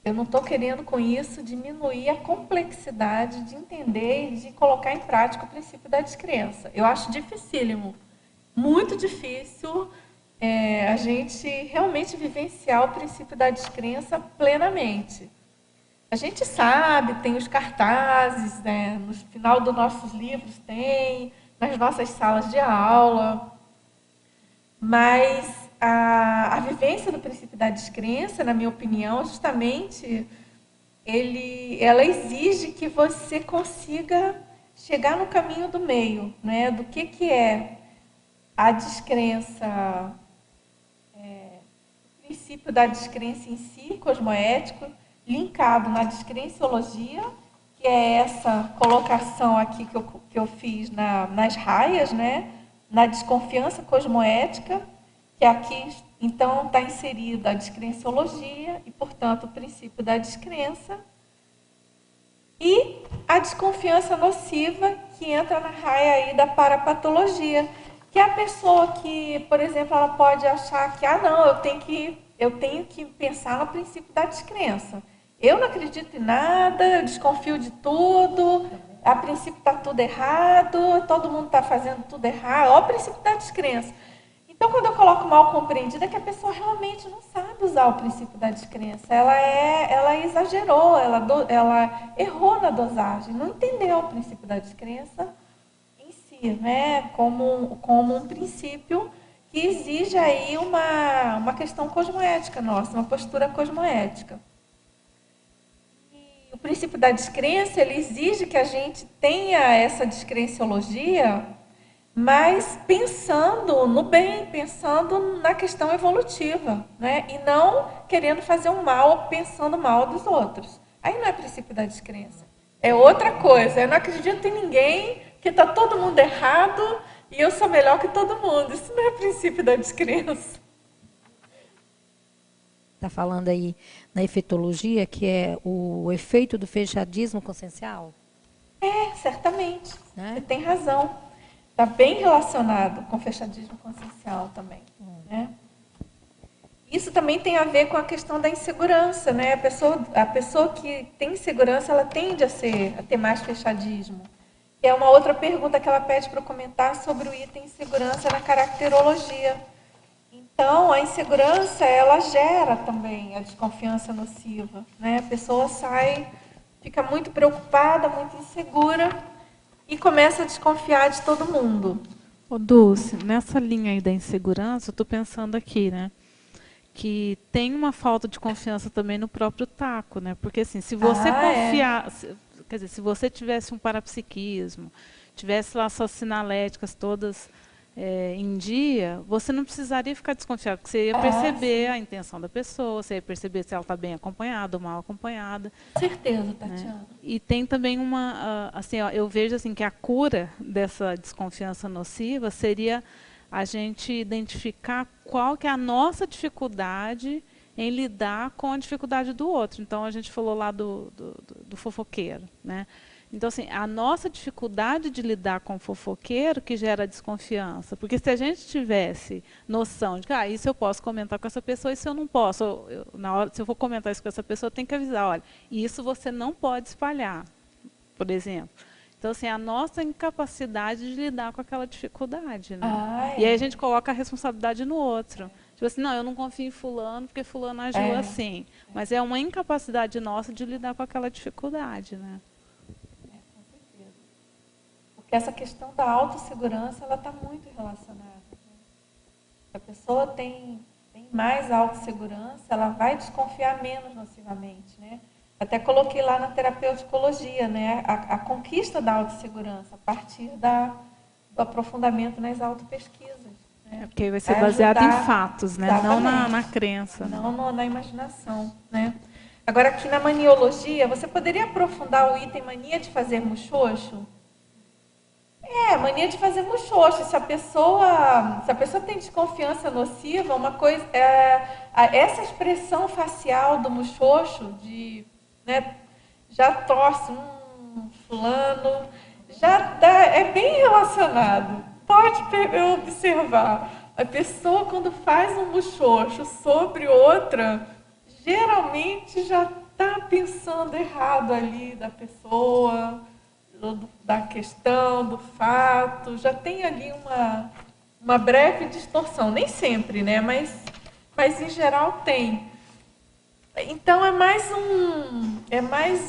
eu não estou querendo com isso diminuir a complexidade de entender e de colocar em prática o princípio da descrença. Eu acho dificílimo, muito difícil a gente realmente vivenciar o princípio da descrença plenamente. A gente sabe, tem os cartazes, né? No final dos nossos livros tem, nas nossas salas de aula, mas a vivência do princípio da descrença, na minha opinião, justamente, ela exige que você consiga chegar no caminho do meio, né? Do que é a descrença, o princípio da descrença em si, cosmoético, linkado na descrenciologia, que é essa colocação aqui que eu fiz nas raias, né? Na desconfiança cosmoética, que aqui, então, está inserida a descrenciologia e, portanto, o princípio da descrença, e a desconfiança nociva, que entra na raia aí da parapatologia, que é a pessoa que, por exemplo, ela pode achar que, não, eu tenho que pensar no princípio da descrença. Eu não acredito em nada, eu desconfio de tudo, a princípio está tudo errado, todo mundo está fazendo tudo errado. Olha o princípio da descrença. Então, quando eu coloco mal compreendido, é que a pessoa realmente não sabe usar o princípio da descrença. Ela exagerou, ela errou na dosagem, não entendeu o princípio da descrença em si, né? Como um princípio que exige aí uma questão cosmoética nossa, uma postura cosmoética. E o princípio da descrença, ele exige que a gente tenha essa descrenciologia, mas pensando no bem, pensando na questão evolutiva, né? E não querendo fazer um mal, pensando mal dos outros. Aí não é princípio da descrença. É outra coisa. Eu não acredito em ninguém, que está todo mundo errado e eu sou melhor que todo mundo. Isso não é princípio da descrença. Está falando aí na efeitologia, que é o efeito do fechadismo consciencial? Certamente. Né? Você tem razão. Está bem relacionado com o fechadismo consciencial também. Né? Isso também tem a ver com a questão da insegurança. Né? A pessoa que tem insegurança, ela tende a ter mais fechadismo. E é uma outra pergunta que ela pede para eu comentar sobre o item insegurança na caracterologia. Então, a insegurança, ela gera também a desconfiança nociva. Né? A pessoa fica muito preocupada, muito insegura, e começa a desconfiar de todo mundo. Ô Dulce, nessa linha aí da insegurança, eu estou pensando aqui, né? Que tem uma falta de confiança também no próprio taco, né? Porque assim, se você confiar, quer dizer, se você tivesse um parapsiquismo, tivesse lá suas sinaléticas todas em dia, você não precisaria ficar desconfiado, porque você ia perceber a intenção da pessoa, você ia perceber se ela está bem acompanhada ou mal acompanhada. Com certeza, Tatiana. Né? E tem também assim, ó, eu vejo assim que a cura dessa desconfiança nociva seria a gente identificar qual que é a nossa dificuldade em lidar com a dificuldade do outro. Então, a gente falou lá do fofoqueiro, né? Então, assim, a nossa dificuldade de lidar com o fofoqueiro que gera desconfiança. Porque se a gente tivesse noção de que isso eu posso comentar com essa pessoa, isso eu não posso. Se eu for comentar isso com essa pessoa, eu tenho que avisar, olha, isso você não pode espalhar, por exemplo. Então, assim, a nossa incapacidade de lidar com aquela dificuldade, né? E aí a gente coloca a responsabilidade no outro. Tipo assim, não, eu não confio em fulano porque fulano agiu assim. Mas é uma incapacidade nossa de lidar com aquela dificuldade, né? Com certeza. Porque essa questão da autossegurança, ela está muito relacionada. Se a pessoa tem mais autossegurança, ela vai desconfiar menos nocivamente, né? Até coloquei lá na terapeuticologia, né, a conquista da autossegurança a partir do aprofundamento nas autopesquisas. Né? Porque vai ser baseado em fatos, né? Não na crença. Não na imaginação. Né? Agora, aqui na maniologia, você poderia aprofundar o item mania de fazer muxoxo? Mania de fazer muxoxo. Se a pessoa tem desconfiança nociva, uma coisa essa expressão facial do muxoxo, né, já torce, fulano, é bem relacionado. Pode observar. A pessoa, quando faz um muxoxo sobre outra, geralmente já está pensando errado ali da pessoa, da questão, do fato, já tem ali uma breve distorção. Nem sempre, né? Mas em geral tem. Então, é mais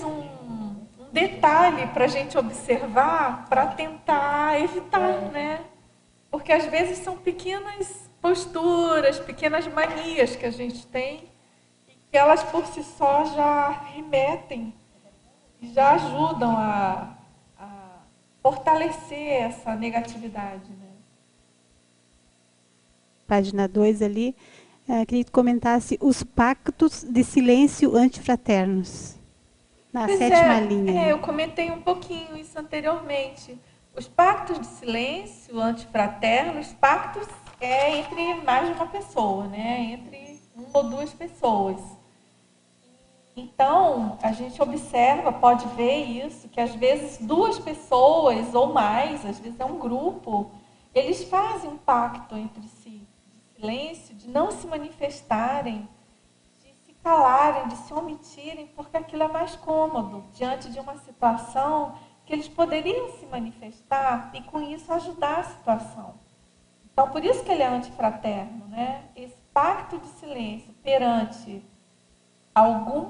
um detalhe para a gente observar, para tentar evitar, né? Porque, às vezes, são pequenas posturas, pequenas manias que a gente tem, e que elas, por si só, já remetem, já ajudam a fortalecer essa negatividade, né? Página 2 ali. Queria que comentasse os pactos de silêncio antifraternos. Na sétima linha. Eu comentei um pouquinho isso anteriormente. Os pactos de silêncio antifraternos, pactos entre mais de uma pessoa, né? Entre uma ou duas pessoas. Então, a gente observa, pode ver isso, que às vezes duas pessoas ou mais, às vezes é um grupo, eles fazem um pacto entre si. Silêncio, de não se manifestarem, de se calarem, de se omitirem, porque aquilo é mais cômodo, diante de uma situação que eles poderiam se manifestar e, com isso, ajudar a situação. Então, por isso que ele é antifraterno, né? Esse pacto de silêncio perante algum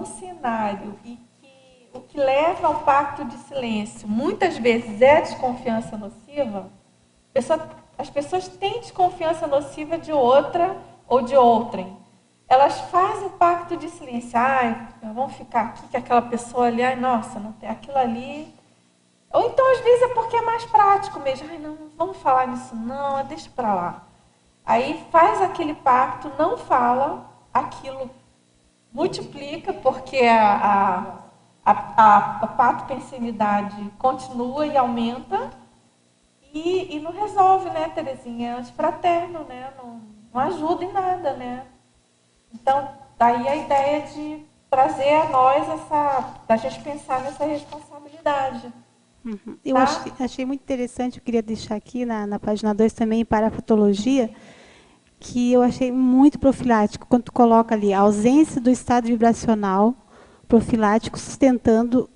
cenário e que o que leva ao pacto de silêncio, muitas vezes, é a desconfiança nociva. As pessoas têm desconfiança nociva de outra ou de outrem. Elas fazem o pacto de silêncio. Vamos ficar aqui, que aquela pessoa ali, nossa, não tem aquilo ali. Ou então, às vezes, é porque é mais prático mesmo. Não vamos falar nisso não, deixa para lá. Aí faz aquele pacto, não fala, aquilo multiplica, porque a patopensenidade continua e aumenta. E não resolve, né, Terezinha? É antifraterno, né? Não ajuda em nada, né? Então, daí a ideia de trazer a nós da gente pensar nessa responsabilidade. Uhum. Eu achei muito interessante, eu queria deixar aqui na página 2 também, para a patologia, que eu achei muito profilático, quando tu coloca ali a ausência do estado vibracional profilático sustentando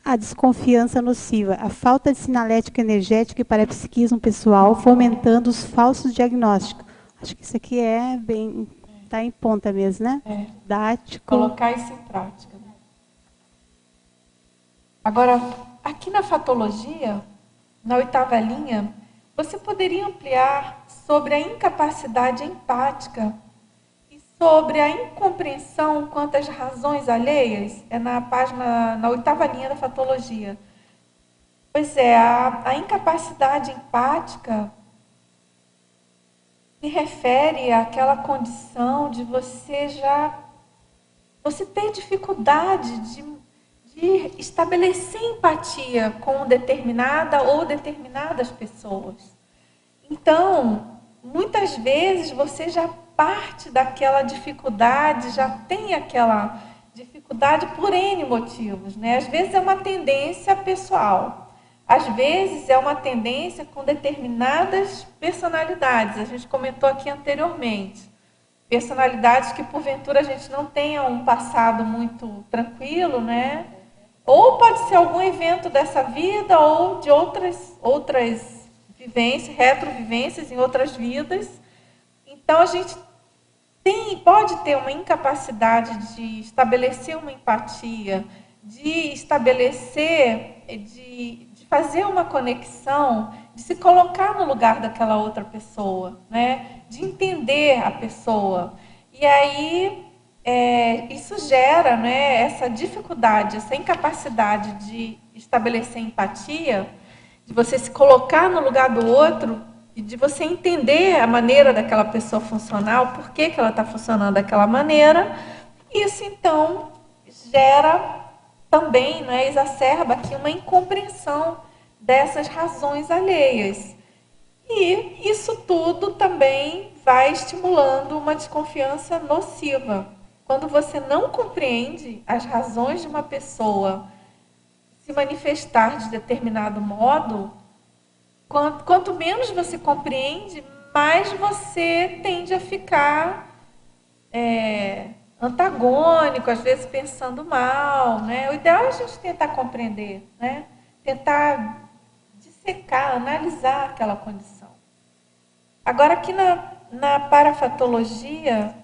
a desconfiança nociva, a falta de sinalética energética e parapsiquismo pessoal, fomentando os falsos diagnósticos. Acho que isso aqui está em ponta mesmo, né? Didático. Colocar isso em prática. Né? Agora, aqui na fatologia, na 8ª linha, você poderia ampliar sobre a incapacidade empática e sobre a incompreensão quanto às razões alheias? É na 8ª linha da fatologia. Pois é, a incapacidade empática se refere àquela condição de você ter dificuldade de estabelecer empatia com determinada ou determinadas pessoas. Então, muitas vezes você já parte daquela dificuldade, já tem aquela dificuldade por N motivos, né? Às vezes é uma tendência pessoal, às vezes é uma tendência com determinadas personalidades. A gente comentou aqui anteriormente. Personalidades que, porventura, a gente não tenha um passado muito tranquilo, né? Ou pode ser algum evento dessa vida ou de outras vivências, retrovivências em outras vidas. Então, a gente pode ter uma incapacidade de estabelecer uma empatia, de estabelecer, de fazer uma conexão, de se colocar no lugar daquela outra pessoa, né? De entender a pessoa. E aí, isso gera, né, essa dificuldade, essa incapacidade de estabelecer empatia, de você se colocar no lugar do outro e de você entender a maneira daquela pessoa funcionar, o porquê que ela está funcionando daquela maneira. Isso, então, gera também, né, exacerba aqui uma incompreensão dessas razões alheias. E isso tudo também vai estimulando uma desconfiança nociva. Quando você não compreende as razões de uma pessoa se manifestar de determinado modo, quanto menos você compreende, mais você tende a ficar antagônico, às vezes pensando mal, né? O ideal é a gente tentar compreender, né? Tentar dissecar, analisar aquela condição. Agora, aqui na parafatologia,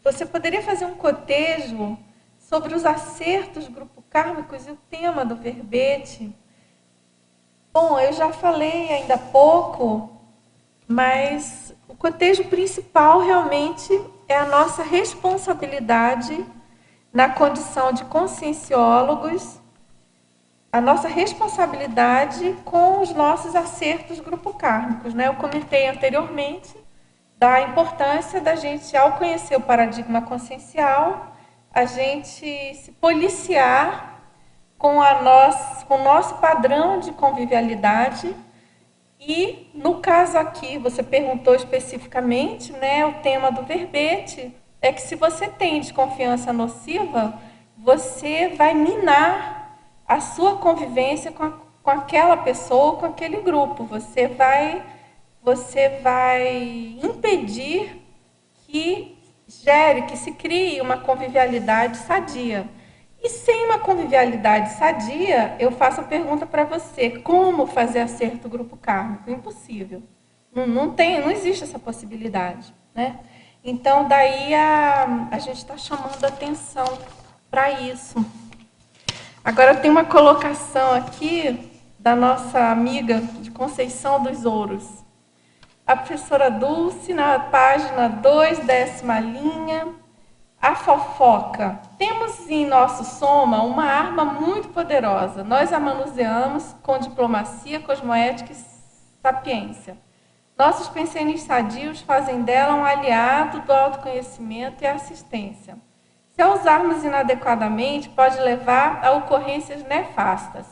você poderia fazer um cotejo sobre os acertos grupo-kármicos e o tema do verbete. Bom, eu já falei ainda há pouco, mas o cotejo principal realmente é a nossa responsabilidade na condição de conscienciólogos, a nossa responsabilidade com os nossos acertos grupo-kármicos, né? Eu comentei anteriormente da importância da gente, ao conhecer o paradigma consciencial, a gente se policiar com o nosso padrão de convivialidade. E, no caso aqui, você perguntou especificamente, né, o tema do verbete é que se você tem desconfiança nociva, você vai minar a sua convivência com aquela pessoa, com aquele grupo. Você vai impedir que se crie uma convivialidade sadia. E sem uma convivialidade sadia, eu faço a pergunta para você, como fazer acerto grupo kármico? Impossível. Não existe essa possibilidade, né? Então, daí a gente está chamando a atenção para isso. Agora, tem uma colocação aqui da nossa amiga de Conceição dos Ouros. A professora Dulce, na página 2, 10ª linha, a fofoca. Temos em nosso soma uma arma muito poderosa. Nós a manuseamos com diplomacia, cosmoética e sapiência. Nossos pensionistas sadios fazem dela um aliado do autoconhecimento e assistência. Se a usarmos inadequadamente, pode levar a ocorrências nefastas.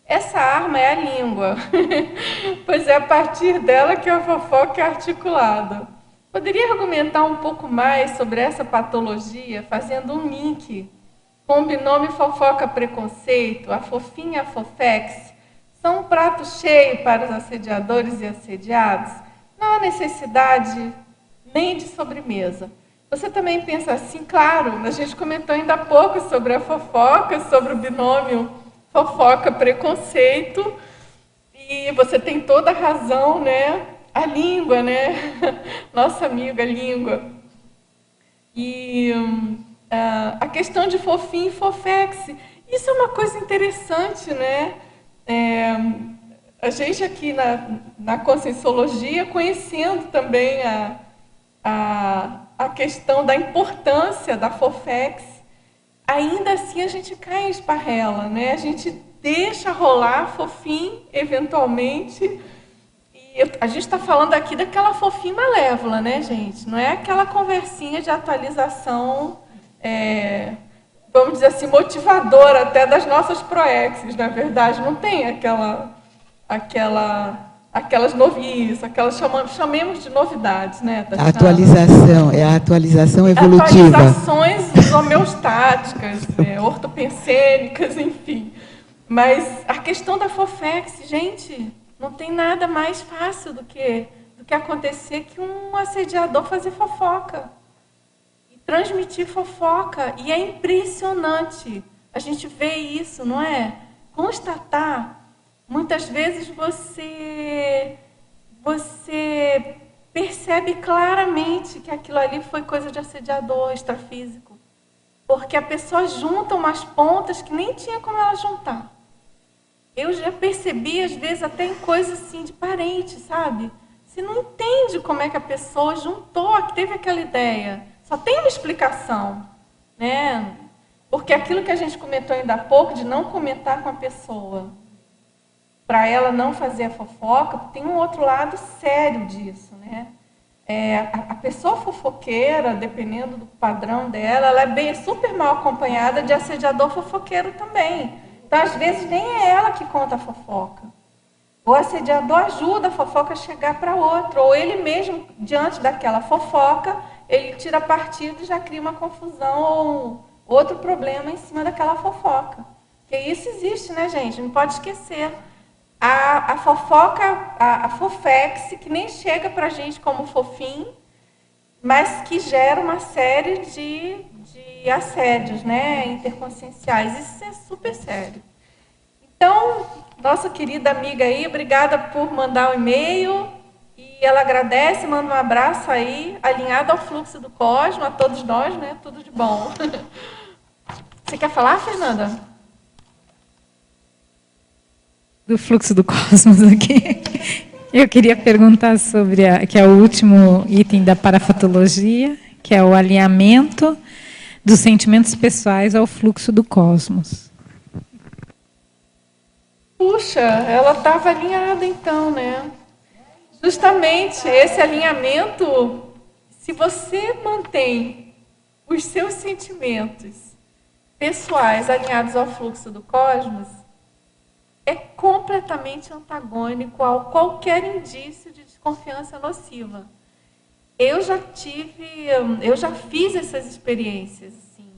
Essa arma é a língua, pois é a partir dela que a fofoca é articulada. Poderia argumentar um pouco mais sobre essa patologia, fazendo um link com o binômio fofoca-preconceito, a fofinha e a fofex? São um prato cheio para os assediadores e assediados? Não há necessidade nem de sobremesa. Você também pensa assim? Claro, a gente comentou ainda há pouco sobre a fofoca, sobre o binômio fofoca-preconceito, e você tem toda a razão, né? A língua, né? Nossa amiga língua. E a questão de fofinho e fofex, isso é uma coisa interessante, né? A gente aqui na Conscienciologia, conhecendo também a questão da importância da Fofex, ainda assim a gente cai em esparrela, né? A gente deixa rolar fofinho, eventualmente. E a gente está falando aqui daquela fofinha malévola, né, gente? Não é aquela conversinha de atualização, vamos dizer assim, motivadora até das nossas proexes, na verdade. Não tem aquelas novices, chamemos de novidades, né? A atualização, é a atualização evolutiva. Atualizações homeostáticas, ortopensênicas, enfim. Mas a questão da Fofex, gente, não tem nada mais fácil do que acontecer que um assediador fazer fofoca. E transmitir fofoca. E é impressionante. A gente vê isso, não é? Constatar. Muitas vezes você percebe claramente que aquilo ali foi coisa de assediador extrafísico. Porque a pessoa junta umas pontas que nem tinha como ela juntar. Eu já percebi, às vezes, até em coisas assim de parente, sabe? Você não entende como é que a pessoa juntou, que teve aquela ideia. Só tem uma explicação, né? Porque aquilo que a gente comentou ainda há pouco, de não comentar com a pessoa, para ela não fazer a fofoca, tem um outro lado sério disso, né? A pessoa fofoqueira, dependendo do padrão dela, ela é super mal acompanhada de assediador fofoqueiro também. Então, às vezes, nem é ela que conta a fofoca. O assediador ajuda a fofoca a chegar para outro. Ou ele mesmo, diante daquela fofoca, ele tira partido e já cria uma confusão ou outro problema em cima daquela fofoca. Porque isso existe, né, gente? Não pode esquecer. A fofoca, a Fofex, que nem chega para a gente como fofinho, mas que gera uma série de assédios, né, interconscienciais. Isso é super sério. Então, nossa querida amiga aí, obrigada por mandar o e-mail. E ela agradece, manda um abraço aí, alinhado ao fluxo do cosmos, a todos nós, né? Tudo de bom. Você quer falar, Fernanda? Do fluxo do cosmos aqui. Eu queria perguntar sobre que é o último item da parafatologia, que é o alinhamento dos sentimentos pessoais ao fluxo do cosmos. Puxa, ela estava alinhada então, né? Justamente esse alinhamento, se você mantém os seus sentimentos pessoais alinhados ao fluxo do cosmos, é completamente antagônico a qualquer indício de desconfiança nociva. Eu já fiz essas experiências. Assim.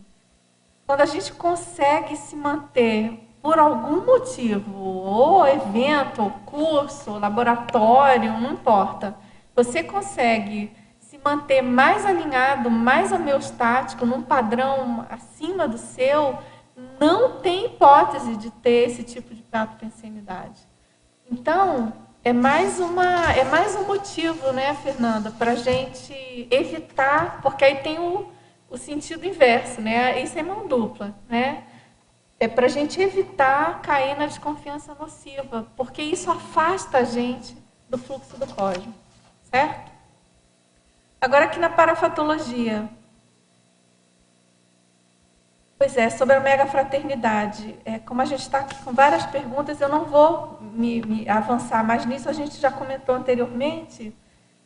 Quando a gente consegue se manter, por algum motivo, ou evento, ou curso, ou laboratório, não importa, você consegue se manter mais alinhado, mais homeostático, num padrão acima do seu, não tem hipótese de ter esse tipo de autopensenidade. Então, é mais um motivo, né, Fernanda, para a gente evitar, porque aí tem o sentido inverso, né? Isso é mão dupla, né? É para a gente evitar cair na desconfiança nociva, porque isso afasta a gente do fluxo do cosmos, certo? Agora aqui na parafatologia. Pois é, sobre a megafraternidade. Como a gente está aqui com várias perguntas, eu não vou me avançar mais nisso, a gente já comentou anteriormente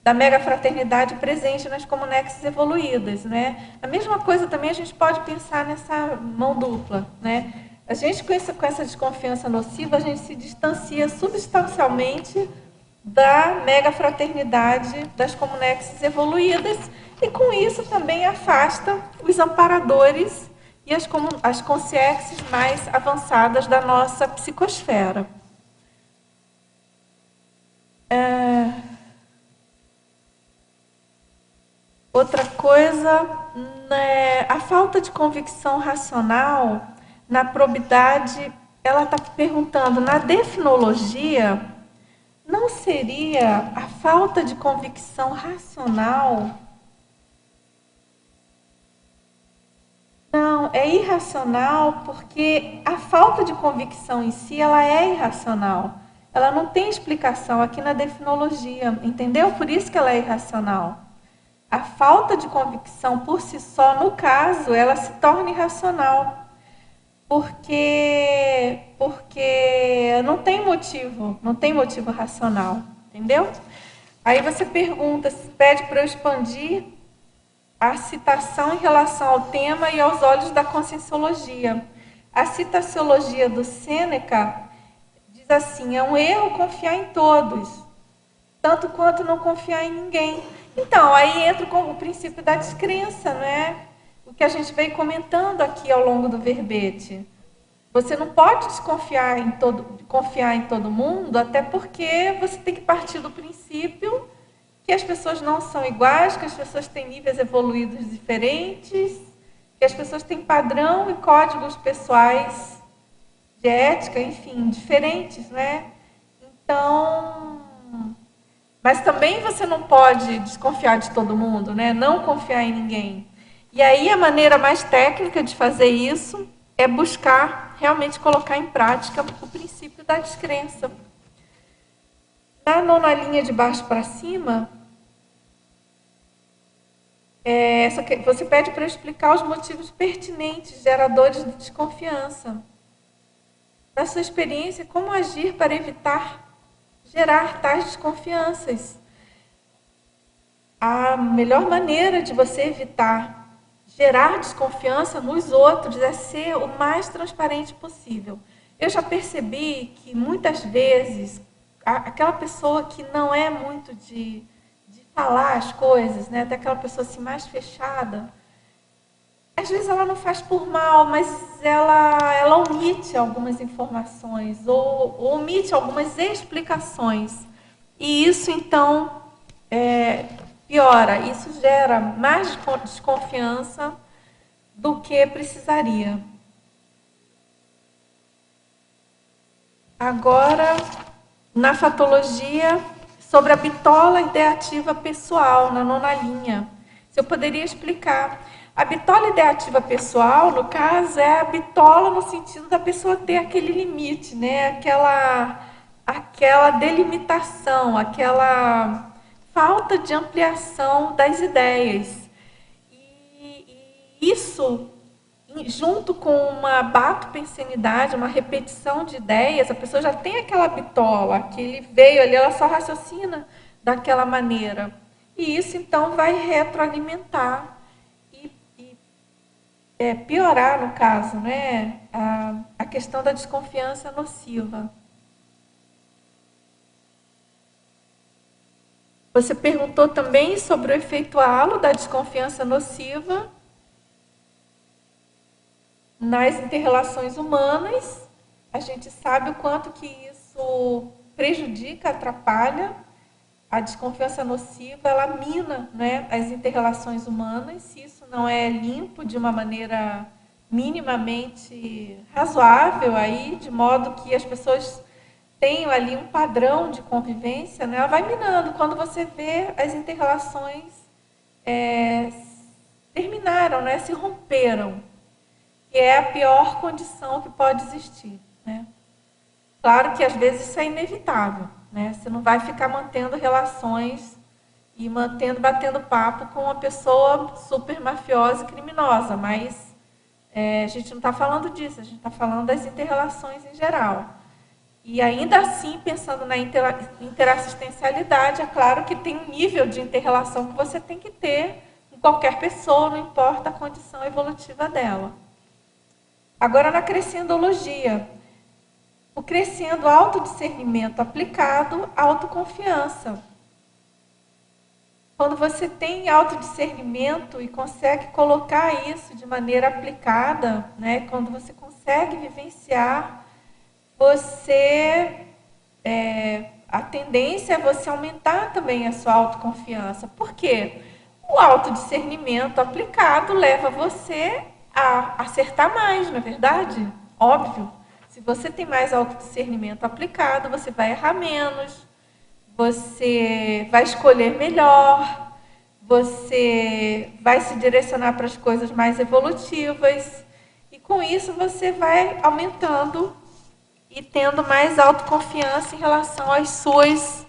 da megafraternidade presente nas comunexes evoluídas, né? A mesma coisa também a gente pode pensar nessa mão dupla, né? A gente, com essa desconfiança nociva, a gente se distancia substancialmente da megafraternidade das comunexes evoluídas e, com isso, também afasta os amparadores e as consciências mais avançadas da nossa psicosfera. Outra coisa, né, a falta de convicção racional na probidade, ela está perguntando, na definologia, não seria a falta de convicção racional? Não, é irracional porque a falta de convicção em si, ela é irracional. ela não tem explicação aqui na definologia, entendeu? Por isso que ela é irracional. A falta de convicção por si só, no caso, ela se torna irracional. Porque não tem motivo racional, entendeu? Aí você pergunta, pede para eu expandir a citação em relação ao tema e aos olhos da conscienciologia. A citaciologia do Sêneca diz assim, é um erro confiar em todos, tanto quanto não confiar em ninguém. Então, aí entra o princípio da descrença, né? O que a gente veio comentando aqui ao longo do verbete. Você não pode confiar em todo mundo, até porque você tem que partir do princípio que as pessoas não são iguais, que as pessoas têm níveis evoluídos diferentes, que as pessoas têm padrão e códigos pessoais de ética, enfim, diferentes, né? Então, mas também você não pode desconfiar de todo mundo, né? Não confiar em ninguém. E aí a maneira mais técnica de fazer isso é buscar realmente colocar em prática o princípio da descrença. Na nona linha de baixo para cima, você pede para eu explicar os motivos pertinentes, geradores de desconfiança. Na sua experiência, como agir para evitar gerar tais desconfianças? A melhor maneira de você evitar gerar desconfiança nos outros é ser o mais transparente possível. Eu já percebi que muitas vezes aquela pessoa que não é muito de falar as coisas, né, até aquela pessoa assim mais fechada, às vezes ela não faz por mal, mas ela omite algumas informações ou omite algumas explicações. E isso, então, piora. Isso gera mais desconfiança do que precisaria. Agora, na fatologia, sobre a bitola ideativa pessoal, na nona linha. Se eu poderia explicar. A bitola ideativa pessoal, no caso, é a bitola no sentido da pessoa ter aquele limite, né? Aquela delimitação, aquela falta de ampliação das ideias. E isso, junto com uma batopensenidade, uma repetição de ideias, a pessoa já tem aquela bitola, aquele veio ali, ela só raciocina daquela maneira. E isso, então, vai retroalimentar piorar, no caso, né, a questão da desconfiança nociva. Você perguntou também sobre o efeito halo da desconfiança nociva nas interrelações humanas. A gente sabe o quanto que isso prejudica, atrapalha. A desconfiança nociva, ela mina, né, as interrelações humanas. Se isso não é limpo de uma maneira minimamente razoável, aí, de modo que as pessoas tenham ali um padrão de convivência, né, ela vai minando. Quando você vê, as interrelações terminaram, né, se romperam. Que é a pior condição que pode existir, né? Claro que às vezes isso é inevitável, né? Você não vai ficar mantendo relações e batendo papo com uma pessoa super mafiosa e criminosa, mas a gente não está falando disso, a gente está falando das interrelações em geral. E ainda assim, pensando na interassistencialidade, é claro que tem um nível de interrelação que você tem que ter com qualquer pessoa, não importa a condição evolutiva dela. Agora, na crescendologia, o crescendo autodiscernimento aplicado à autoconfiança. Quando você tem autodiscernimento e consegue colocar isso de maneira aplicada, né, quando você consegue vivenciar, a tendência é você aumentar também a sua autoconfiança. Por quê? O autodiscernimento aplicado leva você a acertar mais, não é verdade? Óbvio. Se você tem mais autodiscernimento aplicado, você vai errar menos, você vai escolher melhor, você vai se direcionar para as coisas mais evolutivas, e com isso você vai aumentando e tendo mais autoconfiança em relação às suas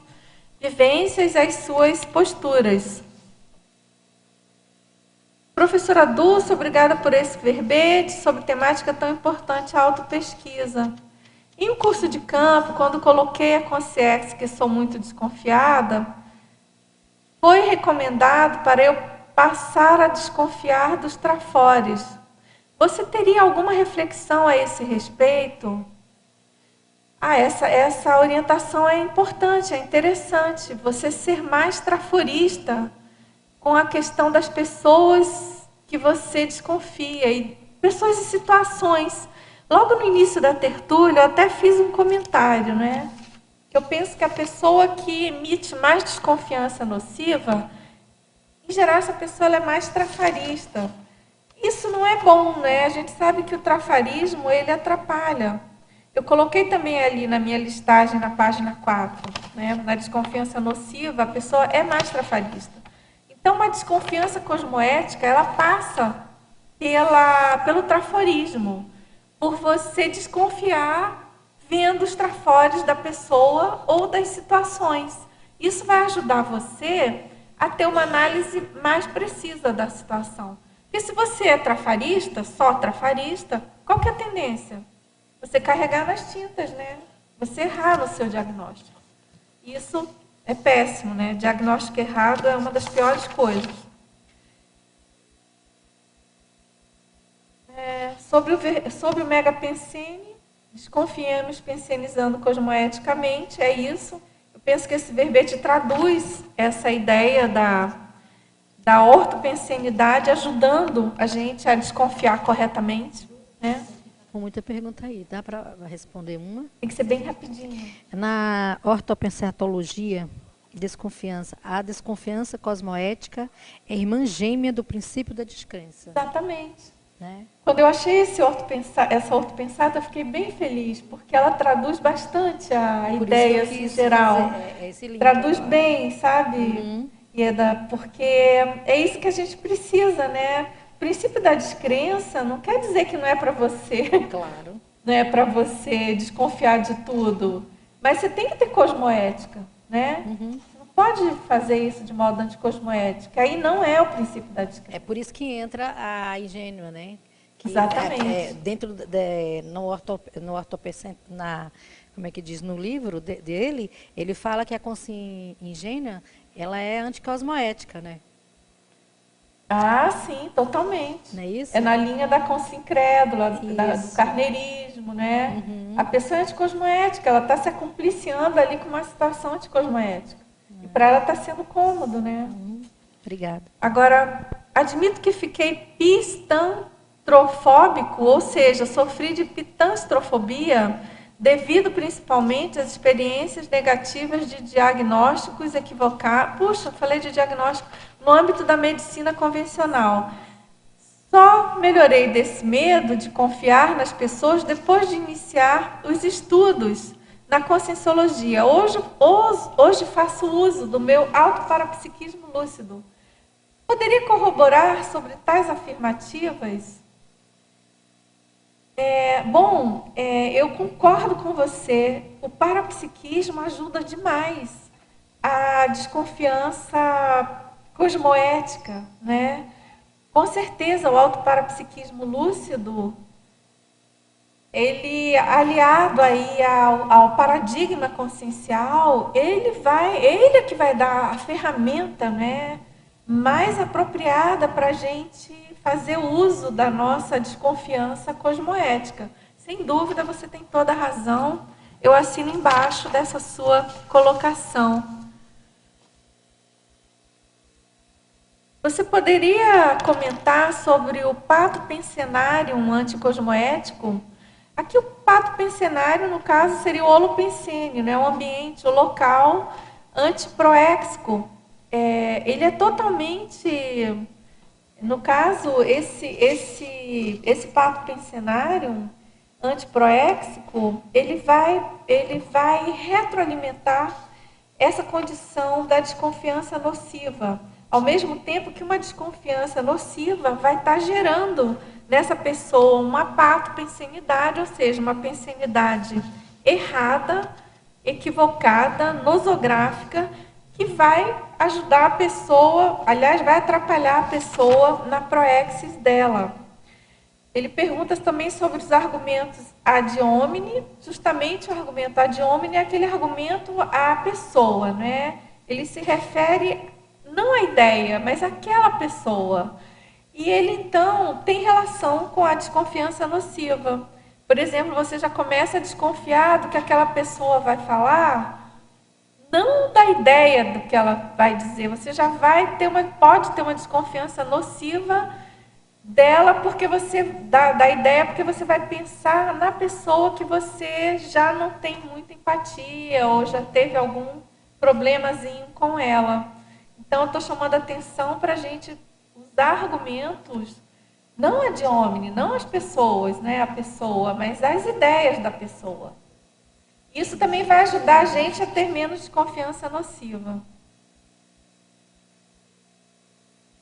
vivências, às suas posturas. Professora Dulce, obrigada por esse verbete sobre temática tão importante, a autopesquisa. Em um curso de campo, quando coloquei a consciência que sou muito desconfiada, foi recomendado para eu passar a desconfiar dos trafores. Você teria alguma reflexão a esse respeito? Essa orientação é importante, é interessante. Você ser mais traforista com a questão das pessoas que você desconfia e pessoas e situações. Logo no início da tertúlia, eu até fiz um comentário, né? Que eu penso que a pessoa que emite mais desconfiança nociva, em geral, essa pessoa ela é mais trafarista. Isso não é bom, né? A gente sabe que o trafarismo, ele atrapalha. Eu coloquei também ali na minha listagem, na página 4, né? Na desconfiança nociva, a pessoa é mais trafarista. Então, uma desconfiança cosmoética, ela passa pelo traforismo, por você desconfiar vendo os trafores da pessoa ou das situações. Isso vai ajudar você a ter uma análise mais precisa da situação. Porque se você é trafarista, só trafarista, qual que é a tendência? Você carregar nas tintas, né? Você errar no seu diagnóstico. Isso é péssimo, né? Diagnóstico errado é uma das piores coisas. Sobre o megapensene, desconfiemos pensenizando cosmoeticamente, é isso. Eu penso que esse verbete traduz essa ideia da ortopensenidade, ajudando a gente a desconfiar corretamente, né? Com muita pergunta aí, dá para responder uma? Tem que ser bem rapidinho. Na ortopensatologia, desconfiança. A desconfiança cosmoética é irmã gêmea do princípio da descrença. Exatamente. Né? Quando eu achei essa ortopensata, eu fiquei bem feliz, porque ela traduz bastante a Por ideia isso que assim, geral. esse link Traduz agora. bem, sabe? Uhum. Porque é isso que a gente precisa, né? O princípio da descrença não quer dizer que não é para você. Claro. Não é para você desconfiar de tudo. Mas você tem que ter cosmoética, né? Uhum. Você não pode fazer isso de modo anticosmoético. Aí não é o princípio da descrença. É por isso que entra a ingênua, né? Que Exatamente. Dentro como é que diz, no livro dele, ele fala que a consciência ingênua, ela é anticosmoética, né? Ah, sim, totalmente. Não é isso? É na linha da consciência incrédula, do Isso. carneirismo, né? Uhum. A pessoa é anticosmoética, ela está se acompliciando ali com uma situação anticosmoética. E para ela está sendo cômodo, né? Obrigada. Agora, admito que fiquei pistantrofóbico, ou seja, sofri de pitanstrofobia devido principalmente às experiências negativas de diagnósticos equivocados. Puxa, falei de diagnóstico no âmbito da medicina convencional. Só melhorei desse medo de confiar nas pessoas depois de iniciar os estudos na conscienciologia. Hoje faço uso do meu autoparapsiquismo lúcido. Poderia corroborar sobre tais afirmativas? Eu concordo com você. O parapsiquismo ajuda demais a desconfiança cosmoética, né? Com certeza, o autoparapsiquismo lúcido, ele aliado aí ao paradigma consciencial, ele é que vai dar a ferramenta, né, mais apropriada para a gente fazer uso da nossa desconfiança cosmoética. Sem dúvida, você tem toda a razão. Eu assino embaixo dessa sua colocação. Você poderia comentar sobre o pato pensenarium anticosmoético? Aqui o pato pensenário, no caso, seria o holopensênio, né? O ambiente, o local antiproéxico. Ele é totalmente... No caso, esse pato pensenário antiproéxico, ele vai retroalimentar essa condição da desconfiança nociva, ao mesmo tempo que uma desconfiança nociva vai estar gerando nessa pessoa uma patopensenidade, ou seja, uma pensenidade errada, equivocada, nosográfica, que vai ajudar a pessoa, aliás, vai atrapalhar a pessoa na proexis dela. Ele pergunta também sobre os argumentos ad hominem. Justamente o argumento ad hominem é aquele argumento à pessoa, né? Ele se refere não à ideia, mas àquela pessoa. E ele, então, tem relação com a desconfiança nociva. Por exemplo, você já começa a desconfiar do que aquela pessoa vai falar, não da ideia do que ela vai dizer. Você já pode ter uma desconfiança nociva dela, porque você da ideia, porque você vai pensar na pessoa que você já não tem muita empatia ou já teve algum problemazinho com ela. Então, eu estou chamando a atenção para a gente usar argumentos, não ad hominem, não as pessoas, né, a pessoa, mas as ideias da pessoa. Isso também vai ajudar a gente a ter menos desconfiança nociva.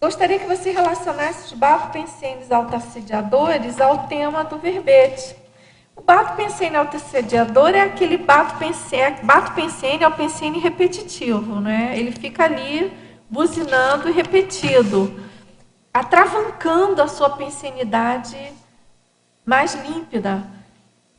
Gostaria que você relacionasse os bato-pensenes autoassediadores ao tema do verbete. O bato-pensene autoassediador é aquele bato-pensene é o pensene repetitivo, né? Ele fica ali buzinando e repetido, atravancando a sua pensenidade mais límpida.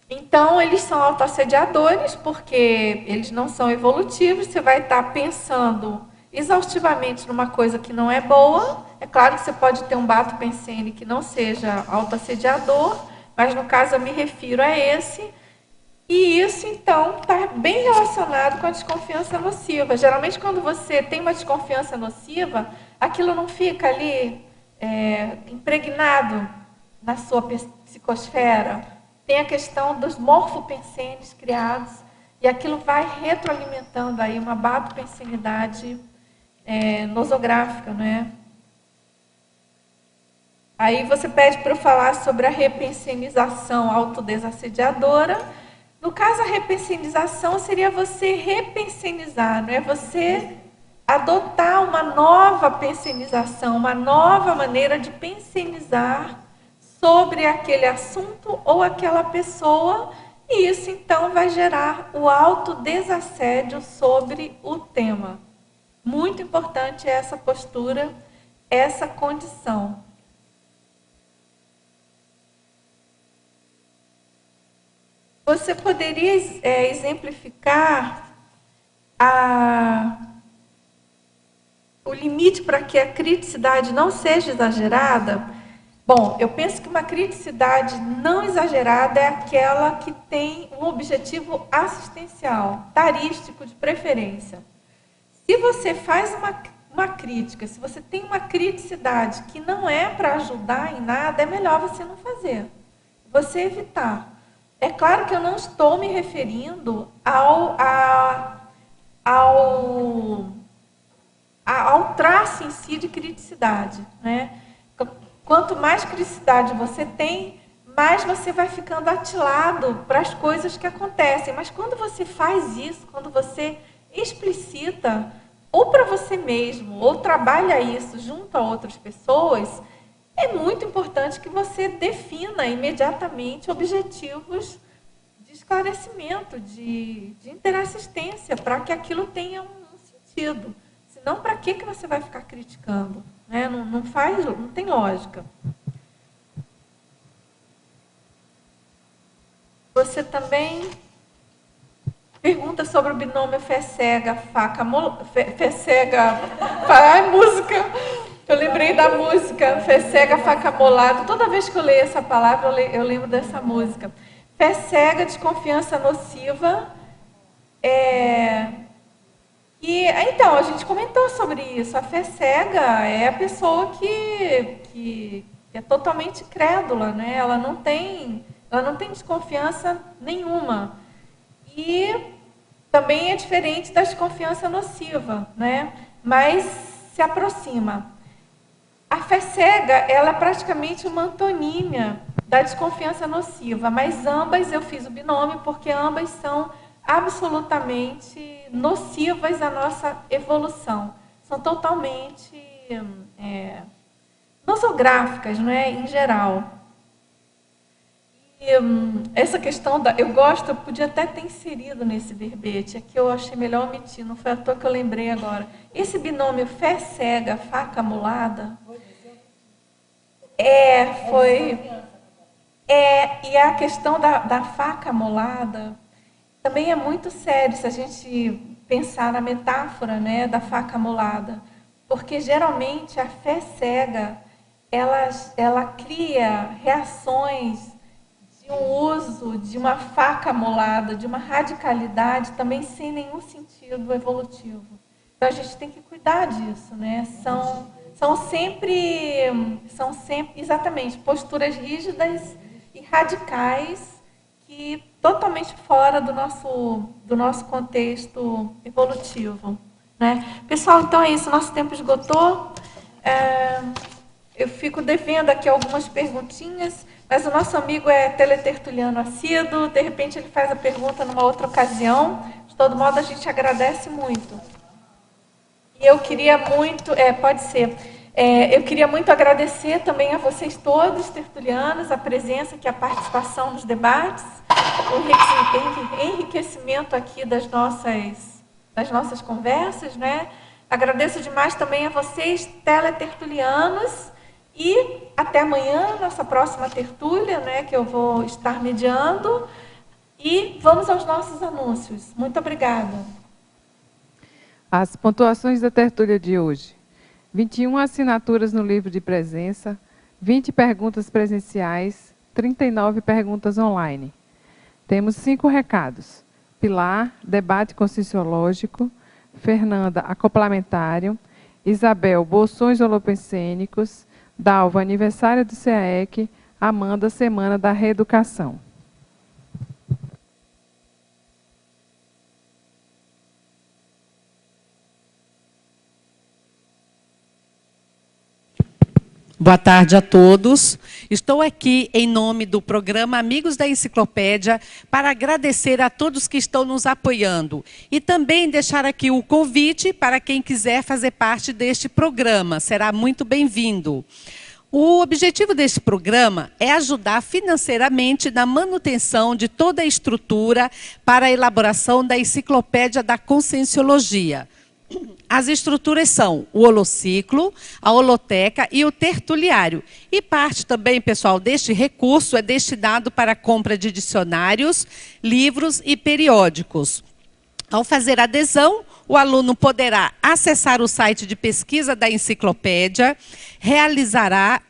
Então, eles são autoassediadores porque eles não são evolutivos. Você vai estar pensando exaustivamente numa coisa que não é boa. É claro que você pode ter um bato-pensene que não seja autoassediador, mas no caso eu me refiro a esse. E isso, então, está bem relacionado com a desconfiança nociva. Geralmente, quando você tem uma desconfiança nociva, aquilo não fica ali impregnado na sua psicosfera. Tem a questão dos morfopensenes criados, e aquilo vai retroalimentando aí uma bato-pensenidade nosográfica, né? Aí você pede para eu falar sobre a repensenização autodesassediadora. No caso, a repensenização seria você repensenizar, não é? Você adotar uma nova pensenização, uma nova maneira de pensenizar sobre aquele assunto ou aquela pessoa, e isso então vai gerar o autodesassédio sobre o tema. Muito importante essa postura, essa condição. Você poderia exemplificar o limite para que a criticidade não seja exagerada? Bom, eu penso que uma criticidade não exagerada é aquela que tem um objetivo assistencial, tarístico de preferência. Se você faz uma crítica, se você tem uma criticidade que não é para ajudar em nada, é melhor você não fazer, você evitar. É claro que eu não estou me referindo ao traço em si de criticidade, né? Quanto mais criticidade você tem, mais você vai ficando atilado para as coisas que acontecem. Mas quando você faz isso, quando você explicita, ou para você mesmo, ou trabalha isso junto a outras pessoas, é muito importante que você defina imediatamente objetivos de esclarecimento, de interassistência, para que aquilo tenha um sentido. Senão, para que você vai ficar criticando? Né? Não tem lógica. Você também pergunta sobre o binômio fé cega, faca, fé cega. Ai, música! Eu lembrei da música, fé cega, faca molada. Toda vez que eu leio essa palavra, eu lembro dessa música. Fé cega, desconfiança nociva. Então, a gente comentou sobre isso. A fé cega é a pessoa que é totalmente crédula, né? Ela não tem desconfiança nenhuma. E também é diferente da desconfiança nociva, né? Mas se aproxima. A fé cega, ela é praticamente uma antonímia da desconfiança nociva, mas ambas eu fiz o binômio porque ambas são absolutamente nocivas à nossa evolução. São totalmente nosográficas, não é? Em geral. essa questão eu podia até ter inserido nesse verbete, aqui eu achei melhor omitir, não foi à toa que eu lembrei agora. Esse binômio fé cega, faca amolada, e a questão da faca amolada também é muito sério se a gente pensar na metáfora, né, da faca amolada, porque geralmente a fé cega, ela cria reações de um uso de uma faca amolada, de uma radicalidade também sem nenhum sentido evolutivo. Então a gente tem que cuidar disso, né? São sempre exatamente posturas rígidas e radicais que totalmente fora do nosso contexto evolutivo, né? Pessoal, então é isso, nosso tempo esgotou. Eu fico devendo aqui algumas perguntinhas, mas o nosso amigo é teletertuliano assíduo, de repente ele faz a pergunta numa outra ocasião. De todo modo, a gente agradece muito. E eu queria muito, pode ser, eu queria muito agradecer também a vocês todos, tertulianos, a presença aqui, a participação nos debates, o enriquecimento aqui das nossas conversas, né? Agradeço demais também a vocês, teletertulianos, e até amanhã, nossa próxima tertúlia, né, que eu vou estar mediando. E vamos aos nossos anúncios. Muito obrigada. As pontuações da tertúlia de hoje. 21 assinaturas no livro de presença, 20 perguntas presenciais, 39 perguntas online. Temos 5 recados. Pilar, debate conscienciológico. Fernanda, acoplamentário. Isabel, bolsões holopensênicos. Dalva, aniversário do CAEC. Amanda, semana da reeducação. Boa tarde a todos. Estou aqui em nome do programa Amigos da Enciclopédia para agradecer a todos que estão nos apoiando e também deixar aqui o convite para quem quiser fazer parte deste programa. Será muito bem-vindo. O objetivo deste programa é ajudar financeiramente na manutenção de toda a estrutura para a elaboração da Enciclopédia da Conscienciologia. As estruturas são o holociclo, a holoteca e o tertuliário. E parte também, pessoal, deste recurso é destinado para a compra de dicionários, livros e periódicos. Ao fazer adesão, o aluno poderá acessar o site de pesquisa da enciclopédia, realizará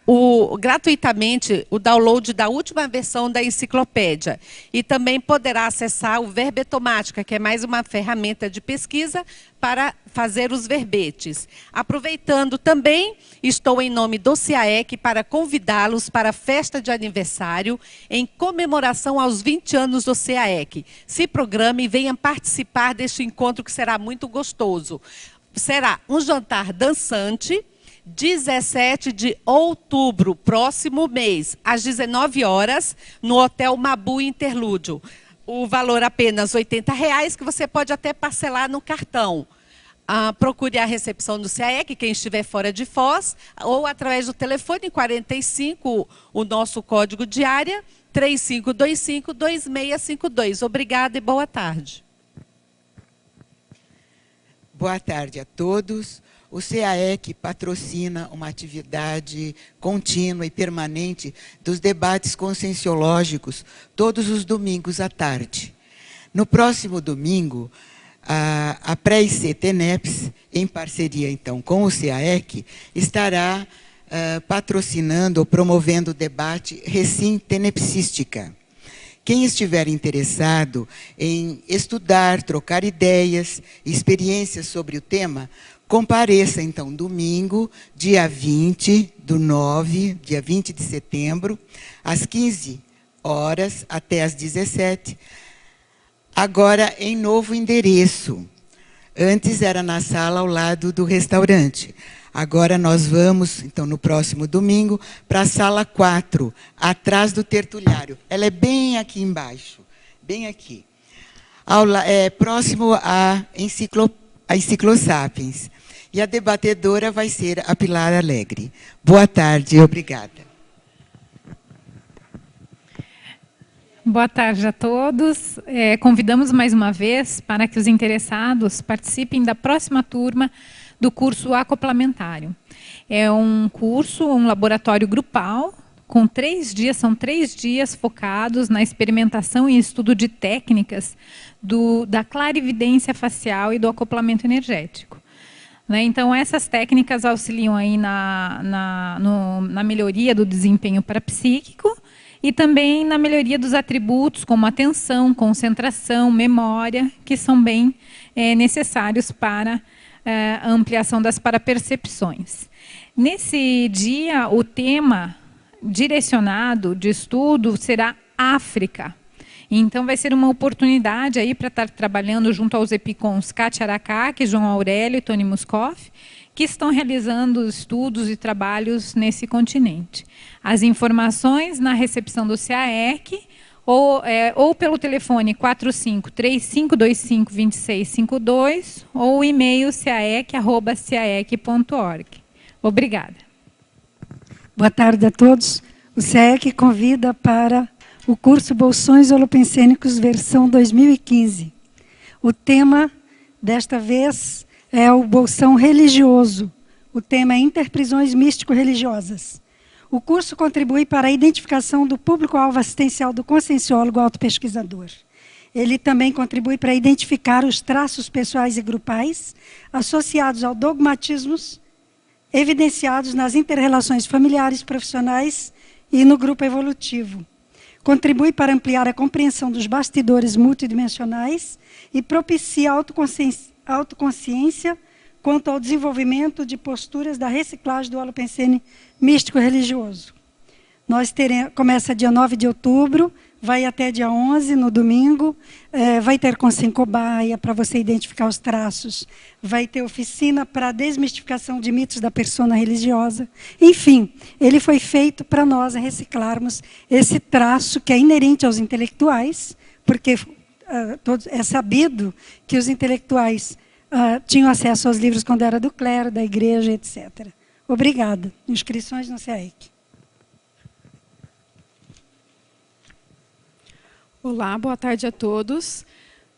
gratuitamente o download da última versão da enciclopédia e também poderá acessar o Verbetomática, que é mais uma ferramenta de pesquisa para fazer os verbetes. Aproveitando também, estou em nome do CAEC para convidá-los para a festa de aniversário em comemoração aos 20 anos do CAEC. Se programe e venha participar deste encontro que será muito gostoso. Será um jantar dançante, 17 de outubro, próximo mês, às 19 horas, no Hotel Mabu Interlúdio. O valor apenas R$ 80,00, que você pode até parcelar no cartão. Procure a recepção do CAEC, quem estiver fora de Foz, ou através do telefone 45, o nosso código de área, 3525-2652. Obrigada e boa tarde. Boa tarde a todos. O CAEC patrocina uma atividade contínua e permanente dos debates conscienciológicos todos os domingos à tarde. No próximo domingo, a Pré-IC-TENEPS, em parceria então com o CAEC, estará patrocinando ou promovendo o debate Recim Tenepsística. Quem estiver interessado em estudar, trocar ideias, experiências sobre o tema, compareça, então, domingo, dia 20 de setembro, às 15 horas até às 17, agora em novo endereço. Antes era na sala ao lado do restaurante. Agora nós vamos, então, no próximo domingo, para a sala 4, atrás do tertuliário. Ela é bem aqui embaixo, bem aqui. Próximo à Enciclosapiens. E a debatedora vai ser a Pilar Alegre. Boa tarde, obrigada. Boa tarde a todos. Convidamos mais uma vez para que os interessados participem da próxima turma do curso acoplamentário. É um curso, um laboratório grupal, com 3 dias, são 3 dias focados na experimentação e estudo de técnicas da clarividência facial e do acoplamento energético. Então, essas técnicas auxiliam aí na melhoria do desempenho parapsíquico e também na melhoria dos atributos como atenção, concentração, memória, que são bem necessários para a ampliação das parapercepções. Nesse dia, o tema direcionado de estudo será África. Então, vai ser uma oportunidade aí para estar trabalhando junto aos EPICONs Kátia Aracaki, João Aurélio e Tony Muscoff, que estão realizando estudos e trabalhos nesse continente. As informações na recepção do CAEC ou pelo telefone 45-3525-2652 ou o e-mail caec@caec.org. Obrigada. Boa tarde a todos. O CAEC convida para o curso Bolsões Holopensênicos versão 2015. O tema, desta vez, é o bolsão religioso. O tema é interprisões místico-religiosas. O curso contribui para a identificação do público-alvo assistencial do conscienciólogo autopesquisador. Ele também contribui para identificar os traços pessoais e grupais associados ao dogmatismos evidenciados nas interrelações familiares, profissionais e no grupo evolutivo. Contribui para ampliar a compreensão dos bastidores multidimensionais e propicia autoconsciência quanto ao desenvolvimento de posturas da reciclagem do holopensene místico-religioso. Começa dia 9 de outubro, vai até dia 11, no domingo. Vai ter consciência cobaia para você identificar os traços. Vai ter oficina para desmistificação de mitos da persona religiosa. Enfim, ele foi feito para nós reciclarmos esse traço que é inerente aos intelectuais, porque é sabido que os intelectuais tinham acesso aos livros quando era do clero, da igreja, etc. Obrigada. Inscrições no CAEC. Olá, boa tarde a todos.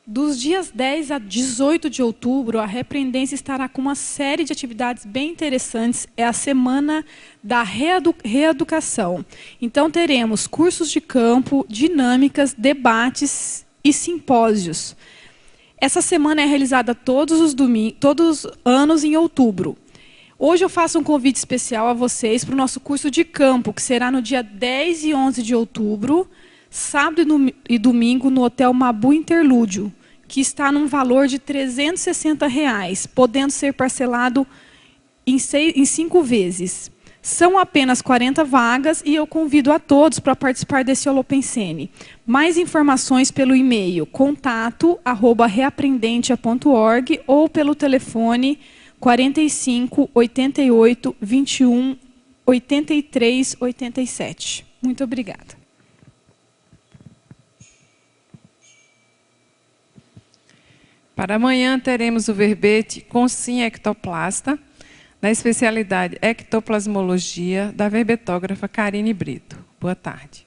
Dos dias 10 a 18 de outubro, a Repreendência estará com uma série de atividades bem interessantes. É a semana da reeducação. Então, teremos cursos de campo, dinâmicas, debates e simpósios. Essa semana é realizada todos os anos em outubro. Hoje eu faço um convite especial a vocês para o nosso curso de campo, que será no dia 10 e 11 de outubro, sábado e domingo, no Hotel Mabu Interlúdio, que está num valor de R$ 360, podendo ser parcelado em 5 vezes. São apenas 40 vagas e eu convido a todos para participar desse Holopensene. Mais informações pelo e-mail contato@reaprendentia.org ou pelo telefone 45 88 21 83 87. Muito obrigada. Para amanhã teremos o verbete Consciência Ectoplasta, na especialidade Ectoplasmologia, da verbetógrafa Karine Brito. Boa tarde.